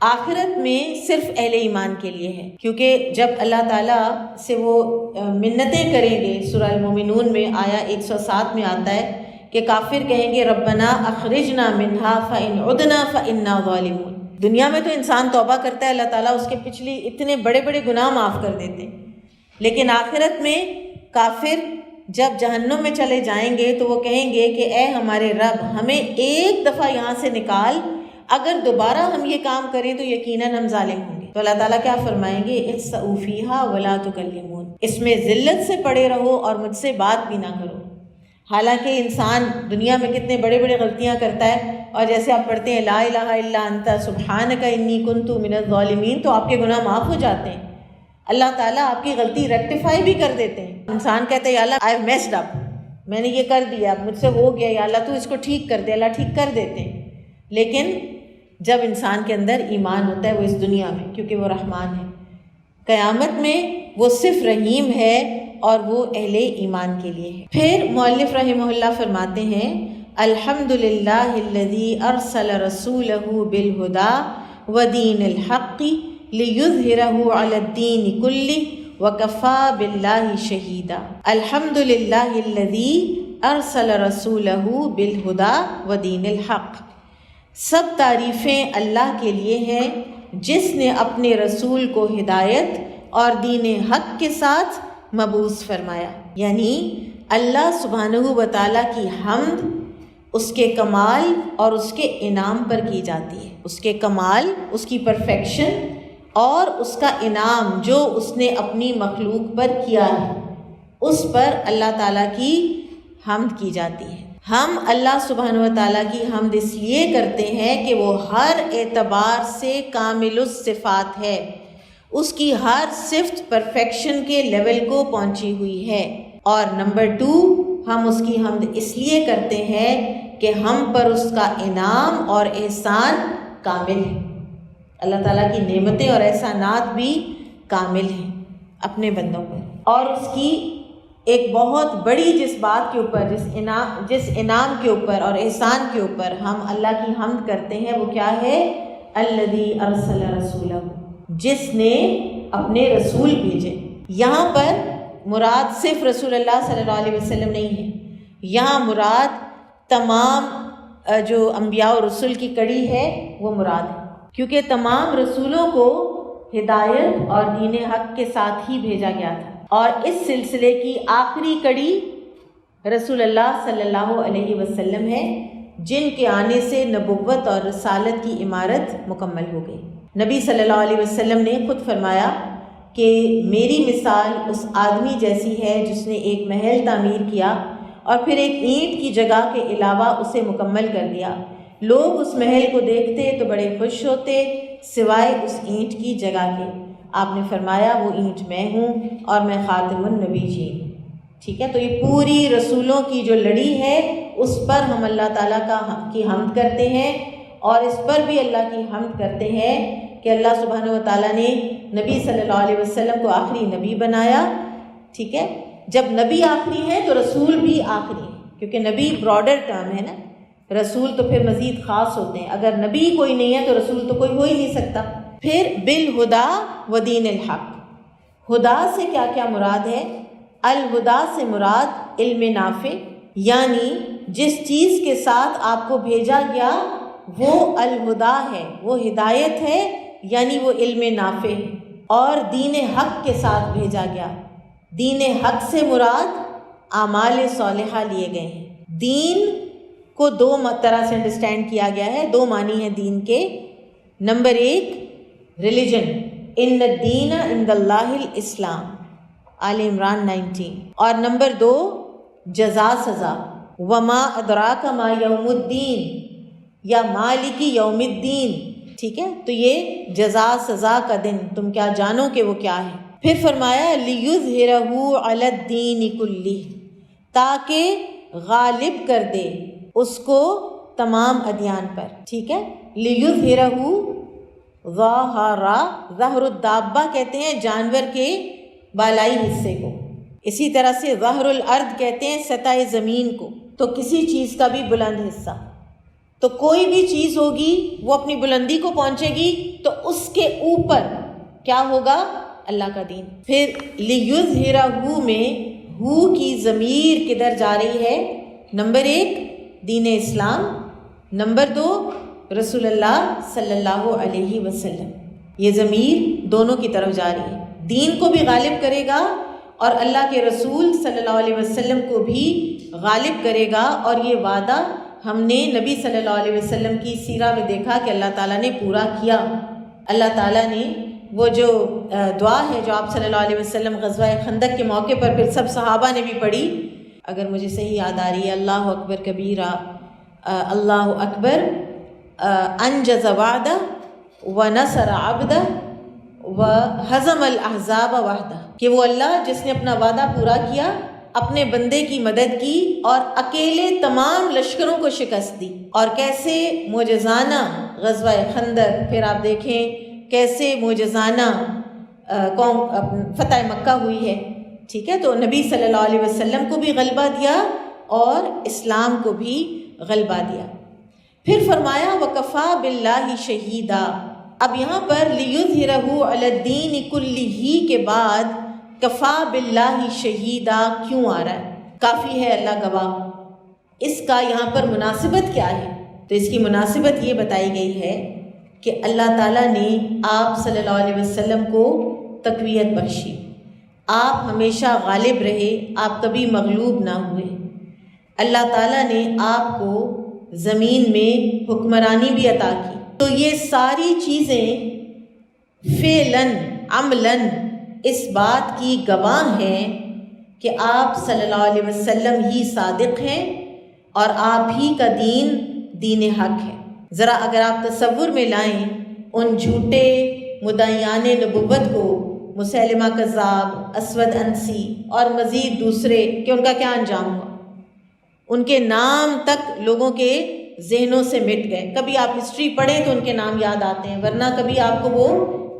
آخرت میں صرف اہل ایمان کے لیے ہے، کیونکہ جب اللہ تعالیٰ سے وہ منتیں کریں گے، سورہ المومنون میں آیا 107 میں آتا ہے کہ کافر کہیں گے ربنا اخرجنا منہا فإن عدنا فإنا ظالمون۔ دنیا میں تو انسان توبہ کرتا ہے، اللہ تعالیٰ اس کے پچھلی اتنے بڑے بڑے گناہ معاف کر دیتے ہیں، لیکن آخرت میں کافر جب جہنم میں چلے جائیں گے تو وہ کہیں گے کہ اے ہمارے رب ہمیں ایک دفعہ یہاں سے نکال، اگر دوبارہ ہم یہ کام کریں تو یقیناً ہم ظالم ہوں گے۔ تو اللہ تعالیٰ کیا فرمائیں گے اخسئوا فیہا ولا تکلمون، اس میں ذلت سے پڑے رہو اور مجھ سے بات بھی نہ کرو۔ حالانکہ انسان دنیا میں کتنے بڑے بڑے غلطیاں کرتا ہے، اور جیسے آپ پڑھتے ہیں لا الہ الا انت سبحانک انی کنت من الظالمین، تو آپ کے گناہ معاف ہو جاتے ہیں، اللہ تعالیٰ آپ کی غلطی ریکٹیفائی بھی کر دیتے ہیں۔ انسان کہتا ہے یا اللہ آئی میسڈ اپ، میں نے یہ کر دیا، مجھ سے ہو گیا، یا اللہ تو اس کو ٹھیک کر دے، اللہ ٹھیک کر دیتے ہیں۔ لیکن جب انسان کے اندر ایمان ہوتا ہے وہ اس دنیا میں، کیونکہ وہ رحمان ہے، قیامت میں وہ صرف رحیم ہے اور وہ اہل ایمان کے لیے ہے۔ پھر مؤلف رحمہ اللہ فرماتے ہیں الحمدللہ الذی ارسل رسولہ بالہدی ودین الحق لیظہرہ علی الدین کلہ وکفی باللہ شہیدا۔ الحمدللہ الذی ارسل رسولہ بالہدی ودین الحق، سب تعریفیں اللہ کے لیے ہیں جس نے اپنے رسول کو ہدایت اور دین حق کے ساتھ مبعوث فرمایا۔ یعنی اللہ سبحانہ و تعالیٰ کی حمد اس کے کمال اور اس کے انعام پر کی جاتی ہے، اس کے کمال، اس کی پرفیکشن اور اس کا انعام جو اس نے اپنی مخلوق پر کیا ہے، اس پر اللہ تعالیٰ کی حمد کی جاتی ہے۔ ہم اللہ سبحانہ و تعالیٰ کی حمد اس لیے کرتے ہیں کہ وہ ہر اعتبار سے کامل الصفات ہے، اس کی ہر صفت پرفیکشن کے لیول کو پہنچی ہوئی ہے۔ اور نمبر 2، ہم اس کی حمد اس لیے کرتے ہیں کہ ہم پر اس کا انعام اور احسان کامل ہے۔ اللہ تعالیٰ کی نعمتیں اور احسانات بھی کامل ہیں اپنے بندوں پر، اور اس کی ایک بہت بڑی جس بات کے اوپر، جس انعام کے اوپر اور احسان کے اوپر ہم اللہ کی حمد کرتے ہیں، وہ کیا ہے؟ الذی ارسل رسولہ، جس نے اپنے رسول بھیجے۔ یہاں پر مراد صرف رسول اللہ صلی اللہ علیہ وسلم نہیں ہے، یہاں مراد تمام جو انبیاء و رسول کی کڑی ہے وہ مراد ہے، کیونکہ تمام رسولوں کو ہدایت اور دین حق کے ساتھ ہی بھیجا گیا تھا، اور اس سلسلے کی آخری کڑی رسول اللہ صلی اللہ علیہ وسلم ہے، جن کے آنے سے نبوت اور رسالت کی عمارت مکمل ہو گئی۔ نبی صلی اللہ علیہ وسلم نے خود فرمایا کہ میری مثال اس آدمی جیسی ہے جس نے ایک محل تعمیر کیا اور پھر ایک اینٹ کی جگہ کے علاوہ اسے مکمل کر دیا۔ لوگ اس محل کو دیکھتے تو بڑے خوش ہوتے سوائے اس اینٹ کی جگہ کے۔ آپ نے فرمایا وہ اینٹ میں ہوں اور میں خاتم النبیین ہوں۔ ٹھیک ہے، تو یہ پوری رسولوں کی جو لڑی ہے اس پر ہم اللہ تعالیٰ کی حمد کرتے ہیں، اور اس پر بھی اللہ کی حمد کرتے ہیں کہ اللہ سبحانہ و تعالیٰ نے نبی صلی اللہ علیہ وسلم کو آخری نبی بنایا۔ ٹھیک ہے، جب نبی آخری ہے تو رسول بھی آخری ہے، کیونکہ نبی براڈر ٹرم ہے نا، رسول تو پھر مزید خاص ہوتے ہیں۔ اگر نبی کوئی نہیں ہے تو رسول تو کوئی ہو ہی نہیں سکتا۔ پھر بالہدا و دین الحق، ہدا سے کیا کیا مراد ہے؟ الہدا سے مراد علم نافع، یعنی جس چیز کے ساتھ آپ کو بھیجا گیا وہ الہدا ہے، وہ ہدایت ہے، یعنی وہ علم نافع ہے، اور دین حق کے ساتھ بھیجا گیا۔ دین حق سے مراد اعمال صالحہ لیے گئے ہیں۔ دین کو دو طرح سے انڈرسٹینڈ کیا گیا ہے، دو معنی ہیں دین کے۔ نمبر 1 ریلیجن، ان الدین عند اللہ الاسلام، آل عمران 19، اور نمبر 2 جزا سزا، وما ادراک ما یوم الدین، یا مالک یوم الدین۔ ٹھیک ہے، تو یہ جزا سزا کا دن، تم کیا جانو کہ وہ کیا ہے۔ پھر فرمایا لیظہرہ علی الدین کلہ، تاکہ غالب کر دے اس کو تمام ادیان پر۔ ٹھیک ہے، لیظہرہ، ظاہر، ظہر الدابہ کہتے ہیں جانور کے بالائی حصے کو، اسی طرح سے ظہر الارض کہتے ہیں سطح زمین کو، تو کسی چیز کا بھی بلند حصہ۔ تو کوئی بھی چیز ہوگی وہ اپنی بلندی کو پہنچے گی تو اس کے اوپر کیا ہوگا؟ اللہ کا دین۔ پھر لیظہرہ میں ہو کی ضمیر کدھر جا رہی ہے؟ نمبر 1 دین اسلام، نمبر 2 رسول اللہ صلی اللہ علیہ وسلم، یہ ضمیر دونوں کی طرف جا رہی ہے۔ دین کو بھی غالب کرے گا اور اللہ کے رسول صلی اللہ علیہ وسلم کو بھی غالب کرے گا، اور یہ وعدہ ہم نے نبی صلی اللہ علیہ وسلم کی سیرہ میں دیکھا کہ اللہ تعالیٰ نے پورا کیا۔ اللہ تعالیٰ نے وہ جو دعا ہے جو آپ صلی اللہ علیہ وسلم غزوہ خندق کے موقع پر پھر سب صحابہ نے بھی پڑھی، اگر مجھے صحیح یاد آ رہی ہے، اللہ اکبر کبیرہ، اللہ اکبر، انجز وعدہ ونصر عبدہ وہزم الاحزاب وحدہ، کہ وہ اللہ جس نے اپنا وعدہ پورا کیا، اپنے بندے کی مدد کی اور اکیلے تمام لشکروں کو شکست دی۔ اور کیسے معجزانہ غزوہ خندق، پھر آپ دیکھیں کیسے معجزانہ فتح مکہ ہوئی ہے۔ ٹھیک ہے، تو نبی صلی اللہ علیہ وسلم کو بھی غلبہ دیا اور اسلام کو بھی غلبہ دیا۔ پھر فرمایا وکفا باللہ شہیدا۔ اب یہاں پر لیظہرہ علی الدین کلہ کے بعد کفا باللہ شہیدا کیوں آ رہا ہے؟ کافی ہے اللہ گواہ، اس کا یہاں پر مناسبت کیا ہے؟ تو اس کی مناسبت یہ بتائی گئی ہے کہ اللہ تعالیٰ نے آپ صلی اللہ علیہ وسلم کو تقویت بخشی، آپ ہمیشہ غالب رہے، آپ کبھی مغلوب نہ ہوئے۔ اللہ تعالیٰ نے آپ کو زمین میں حکمرانی بھی عطا کی۔ تو یہ ساری چیزیں فعلاً عملاً اس بات کی گواہ ہیں کہ آپ صلی اللہ علیہ وسلم ہی صادق ہیں اور آپ ہی کا دین دین حق ہے۔ ذرا اگر آپ تصور میں لائیں ان جھوٹے مدعیان نبوت کو، مسیلمہ کذاب، اسود انسی اور مزید دوسرے، کہ ان کا کیا انجام ہوا؟ ان کے نام تک لوگوں کے ذہنوں سے مٹ گئے۔ کبھی آپ ہسٹری پڑھیں تو ان کے نام یاد آتے ہیں، ورنہ کبھی آپ کو وہ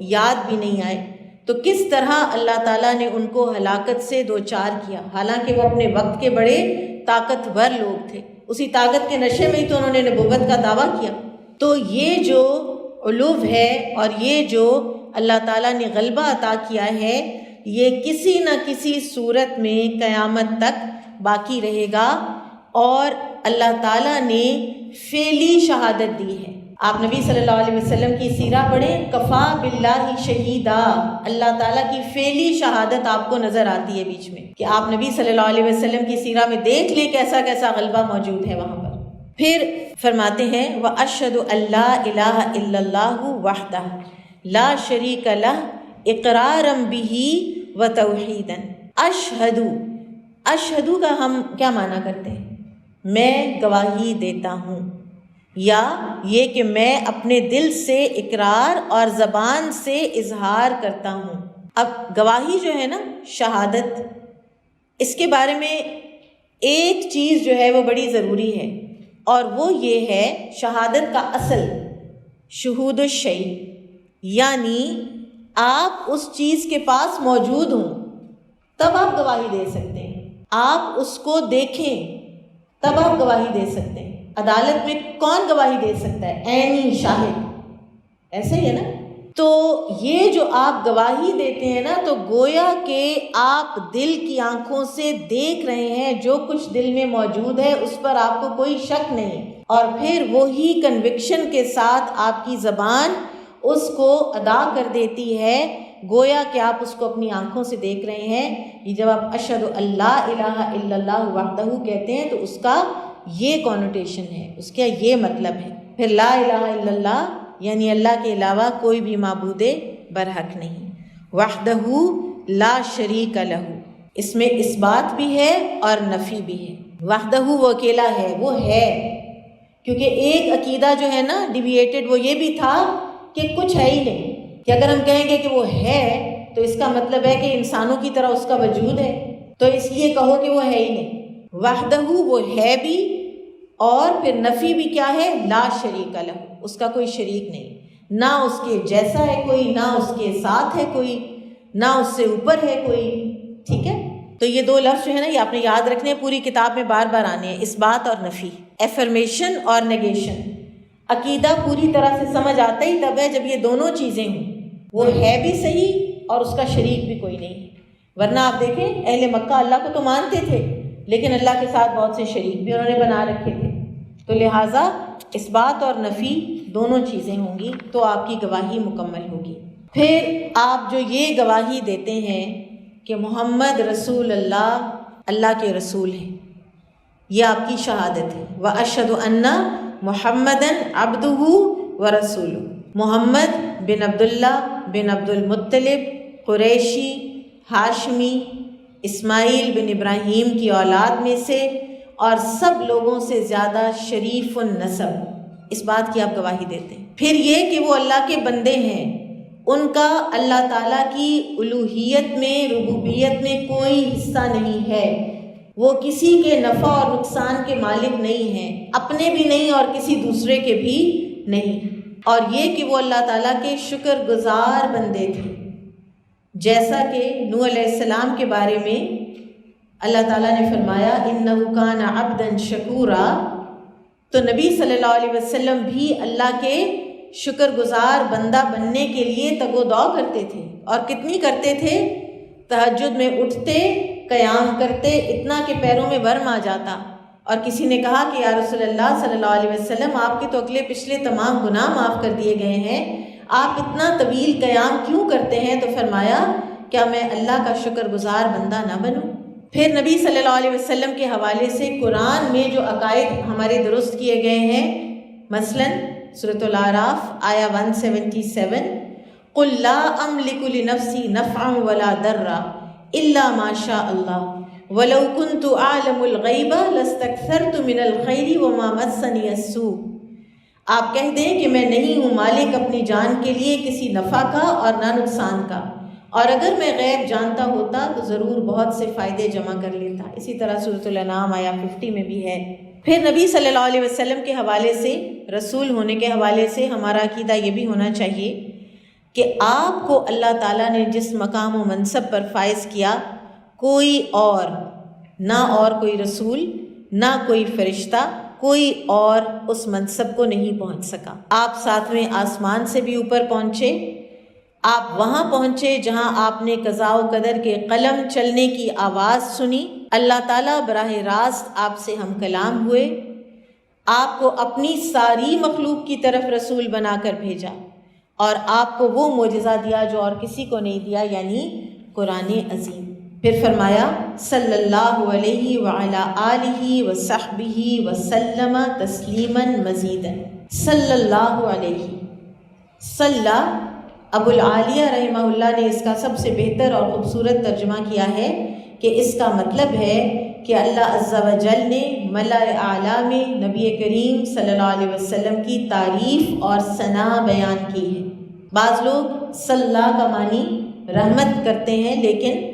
یاد بھی نہیں آئے۔ تو کس طرح اللہ تعالیٰ نے ان کو ہلاکت سے دوچار کیا، حالانکہ وہ اپنے وقت کے بڑے طاقتور لوگ تھے، اسی طاقت کے نشے میں ہی تو انہوں نے نبوت کا دعویٰ کیا۔ تو یہ جو علو ہے اور یہ جو اللہ تعالیٰ نے غلبہ عطا کیا ہے، یہ کسی نہ کسی صورت میں قیامت تک باقی رہے گا، اور اللہ تعالیٰ نے فعلی شہادت دی ہے۔ آپ نبی صلی اللہ علیہ وسلم کی سیرہ پڑھیں، کفا باللہ شہیدا، اللہ تعالیٰ کی فعلی شہادت آپ کو نظر آتی ہے بیچ میں، کہ آپ نبی صلی اللہ علیہ وسلم کی سیرہ میں دیکھ لیں کیسا کیسا غلبہ موجود ہے وہاں پر۔ پھر فرماتے ہیں وَأَشْهَدُ أَن لَّا إِلَٰهَ إِلَّا اللَّهُ وَحْدَهُ لَا شَرِيكَ لَهُ إِقْرَارًا بِهِ وَتَوْحِيدًا۔ اشہدو کا ہم کیا معنی کرتے ہیں؟ میں گواہی دیتا ہوں، یا یہ کہ میں اپنے دل سے اقرار اور زبان سے اظہار کرتا ہوں۔ اب گواہی جو ہے نا، شہادت، اس کے بارے میں ایک چیز جو ہے وہ بڑی ضروری ہے، اور وہ یہ ہے شہادت کا اصل شہود الشیء، یعنی آپ اس چیز کے پاس موجود ہوں تب آپ گواہی دے سکتے ہیں، آپ اس کو دیکھیں تب آپ گواہی دے سکتے ہیں۔ عدالت میں کون گواہی دے سکتا ہے؟ عینی شاہد، ایسے ہی ہے نا؟ تو یہ جو آپ گواہی دیتے ہیں نا، تو گویا کہ آپ دل کی آنکھوں سے دیکھ رہے ہیں، جو کچھ دل میں موجود ہے اس پر آپ کو کوئی شک نہیں، اور پھر وہی کنوکشن کے ساتھ آپ کی زبان اس کو ادا کر دیتی ہے، گویا کہ آپ اس کو اپنی آنکھوں سے دیکھ رہے ہیں۔ یہ جب آپ اشہد ان لا الہ الا اللہ وحدہ کہتے ہیں تو اس کا یہ کونوٹیشن ہے، اس کا یہ مطلب ہے۔ پھر لا الہ الا اللہ یعنی اللہ کے علاوہ کوئی بھی معبود برحق نہیں، وحدہ لا شریک لہ، اس میں اس بات بھی ہے اور نفی بھی ہے۔ وحدہ وہ اکیلا ہے، وہ ہے، کیونکہ ایک عقیدہ جو ہے نا ڈیویٹڈ، وہ یہ بھی تھا کہ کچھ ہے ہی نہیں، کہ اگر ہم کہیں گے کہ وہ ہے تو اس کا مطلب ہے کہ انسانوں کی طرح اس کا وجود ہے، تو اس لیے کہو کہ وہ ہے ہی نہیں۔ وحدہ وہ ہے بھی، اور پھر نفی بھی کیا ہے؟ لا شریک لہ، اس کا کوئی شریک نہیں، نہ اس کے جیسا ہے کوئی، نہ اس کے ساتھ ہے کوئی، نہ اس سے اوپر ہے کوئی، ٹھیک ہے؟ تو یہ دو لفظ جو ہے نا، یہ آپ نے یاد رکھنے ہیں، پوری کتاب میں بار بار آنے ہیں، اس بات اور نفی، ایفرمیشن اور نیگیشن۔ عقیدہ پوری طرح سے سمجھ آتا ہی تب ہے جب یہ دونوں چیزیں ہوں، وہ ہے بھی صحیح اور اس کا شریک بھی کوئی نہیں، ورنہ آپ دیکھیں اہل مکہ اللہ کو تو مانتے تھے، لیکن اللہ کے ساتھ بہت سے شریک بھی انہوں نے بنا رکھے تھے۔ تو لہٰذا اس بات اور نفی دونوں چیزیں ہوں گی تو آپ کی گواہی مکمل ہوگی۔ پھر آپ جو یہ گواہی دیتے ہیں کہ محمد رسول اللہ اللہ کے رسول ہیں، یہ آپ کی شہادت ہے۔ وَأَشْهَدُ أَنَّ مُحَمَّدًا عَبْدُهُ وَرَسُولُهُ، محمد بن عبداللہ بن عبد المطلب، قریشی، ہاشمی، اسماعیل بن ابراہیم کی اولاد میں سے، اور سب لوگوں سے زیادہ شریف النسب، اس بات کی آپ گواہی دیتے ہیں۔ پھر یہ کہ وہ اللہ کے بندے ہیں، ان کا اللہ تعالیٰ کی الوہیت میں، ربوبیت میں کوئی حصہ نہیں ہے، وہ کسی کے نفع اور نقصان کے مالک نہیں ہیں، اپنے بھی نہیں اور کسی دوسرے کے بھی نہیں، اور یہ کہ وہ اللہ تعالیٰ کے شکر گزار بندے تھے، جیسا کہ نوح علیہ السلام کے بارے میں اللہ تعالیٰ نے فرمایا اِنَّهُ كَانَ عَبْدًا شَكُورًا۔ تو نبی صلی اللہ علیہ وسلم بھی اللہ کے شکر گزار بندہ بننے کے لیے تگ و دو کرتے تھے، اور کتنی کرتے تھے؟ تہجد میں اٹھتے، قیام کرتے، اتنا کہ پیروں میں ورم آ جاتا، اور کسی نے کہا کہ یا رسول اللہ صلی اللہ علیہ وسلم، آپ کے تو اگلے پچھلے تمام گناہ معاف کر دیے گئے ہیں، آپ اتنا طویل قیام کیوں کرتے ہیں؟ تو فرمایا کیا میں اللہ کا شکر گزار بندہ نہ بنوں؟ پھر نبی صلی اللہ علیہ وسلم کے حوالے سے قرآن میں جو عقائد ہمارے درست کیے گئے ہیں، مثلا سورۃ الاعراف آیا 177، قُلْ لَا أَمْلِكُ لِنَفْسِي نَفْعًا وَلَا ضَرًّا إِلَّا مَا شَاءَ اللَّهُ وَلَوْ كُنْتُ أَعْلَمُ الْغَيْبَ لَاسْتَكْثَرْتُ مِنَ الْخَيْرِ وَمَا مَسَّنِيَ السُّوءُ۔ آپ کہہ دیں کہ میں نہیں ہوں مالک اپنی جان کے لیے کسی نفع کا اور نہ نقصان کا، اور اگر میں غیب جانتا ہوتا تو ضرور بہت سے فائدے جمع کر لیتا۔ اسی طرح سورۃ الانعام آیہ 50 میں بھی ہے۔ پھر نبی صلی اللہ علیہ وسلم کے حوالے سے، رسول ہونے کے حوالے سے ہمارا عقیدہ یہ بھی ہونا چاہیے کہ آپ کو اللہ تعالیٰ نے جس مقام و منصب پر فائز کیا، کوئی اور، نہ اور کوئی رسول، نہ کوئی فرشتہ، کوئی اور اس منصب کو نہیں پہنچ سکا۔ آپ 7ویں آسمان سے بھی اوپر پہنچے، آپ وہاں پہنچے جہاں آپ نے قضاء و قدر کے قلم چلنے کی آواز سنی، اللہ تعالیٰ براہ راست آپ سے ہم کلام ہوئے، آپ کو اپنی ساری مخلوق کی طرف رسول بنا کر بھیجا، اور آپ کو وہ معجزہ دیا جو اور کسی کو نہیں دیا، یعنی قرآن عظیم۔ پھر فرمایا صلی اللہ علیہ وعلی آلہ وصحبہ وسلم تسلیما مزیدا۔ صلی اللہ علیہ، صلی، ابو العالیہ رحمہ اللہ نے اس کا سب سے بہتر اور خوبصورت ترجمہ کیا ہے کہ اس کا مطلب ہے کہ اللہ عز و جل نے ملأ اعلیٰ میں نبی کریم صلی اللہ علیہ وسلم کی تعریف اور ثنا بیان کی ہے۔ بعض لوگ صلی اللہ کا معنی رحمت کرتے ہیں، لیکن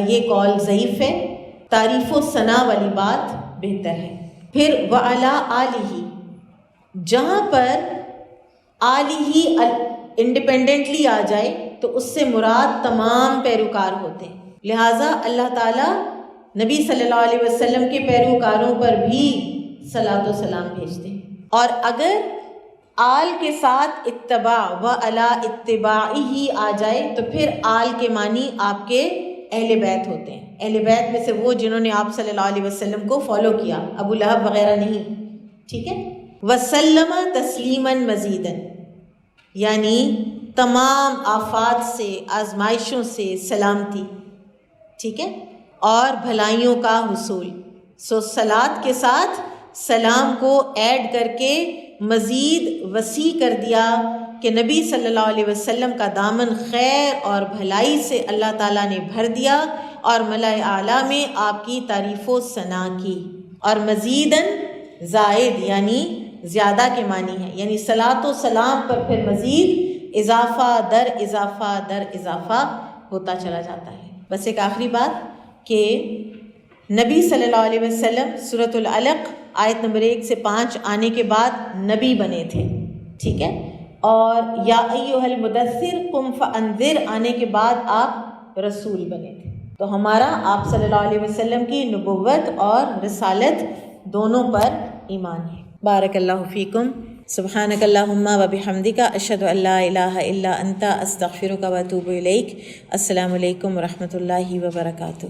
یہ قول ضعیف ہے، تعریف و ثنا والی بات بہتر ہے۔ پھر وعلی آلہ، جہاں پر آلہ انڈیپینڈنٹلی آ جائے تو اس سے مراد تمام پیروکار ہوتے ہیں، لہٰذا اللہ تعالیٰ نبی صلی اللہ علیہ وسلم کے پیروکاروں پر بھی صلاۃ و سلام بھیجتے ہیں۔ اور اگر آل کے ساتھ اتباع و علی اتباعہ آ جائے تو پھر آل کے معنی آپ کے اہل بیت ہوتے ہیں، اہل بیت میں سے وہ جنہوں نے آپ صلی اللہ علیہ وسلم کو فالو کیا، ابو لہب وغیرہ نہیں، ٹھیک ہے۔ وسلم تسلیما مزیدا، یعنی تمام آفات سے، آزمائشوں سے سلامتی، ٹھیک ہے، اور بھلائیوں کا حصول۔ سو صلات کے ساتھ سلام کو ایڈ کر کے مزید وسیع کر دیا کہ نبی صلی اللہ علیہ وسلم کا دامن خیر اور بھلائی سے اللہ تعالیٰ نے بھر دیا، اور ملأ اعلیٰ میں آپ کی تعریف و ثنا کی۔ اور مزیداً زائد یعنی زیادہ کے معنی ہے، یعنی صلاۃ و سلام پر پھر مزید اضافہ در اضافہ در اضافہ ہوتا چلا جاتا ہے۔ بس ایک آخری بات کہ نبی صلی اللہ علیہ وسلم سورۃ العلق آیت نمبر 1 سے 5 آنے کے بعد نبی بنے تھے، ٹھیک ہے، اور یا ایھا المدثر قم فانذر آنے کے بعد آپ رسول بنے تھے۔ تو ہمارا آپ صلی اللہ علیہ وسلم کی نبوت اور رسالت دونوں پر ایمان ہے۔ بارک اللہ فیکم، سبحانک اللہم و بحمدک، اشہد ان لا الہ الا انت، استغفرک و اتوب الیک۔ السلام علیکم و رحمۃ اللہ وبرکاتہ۔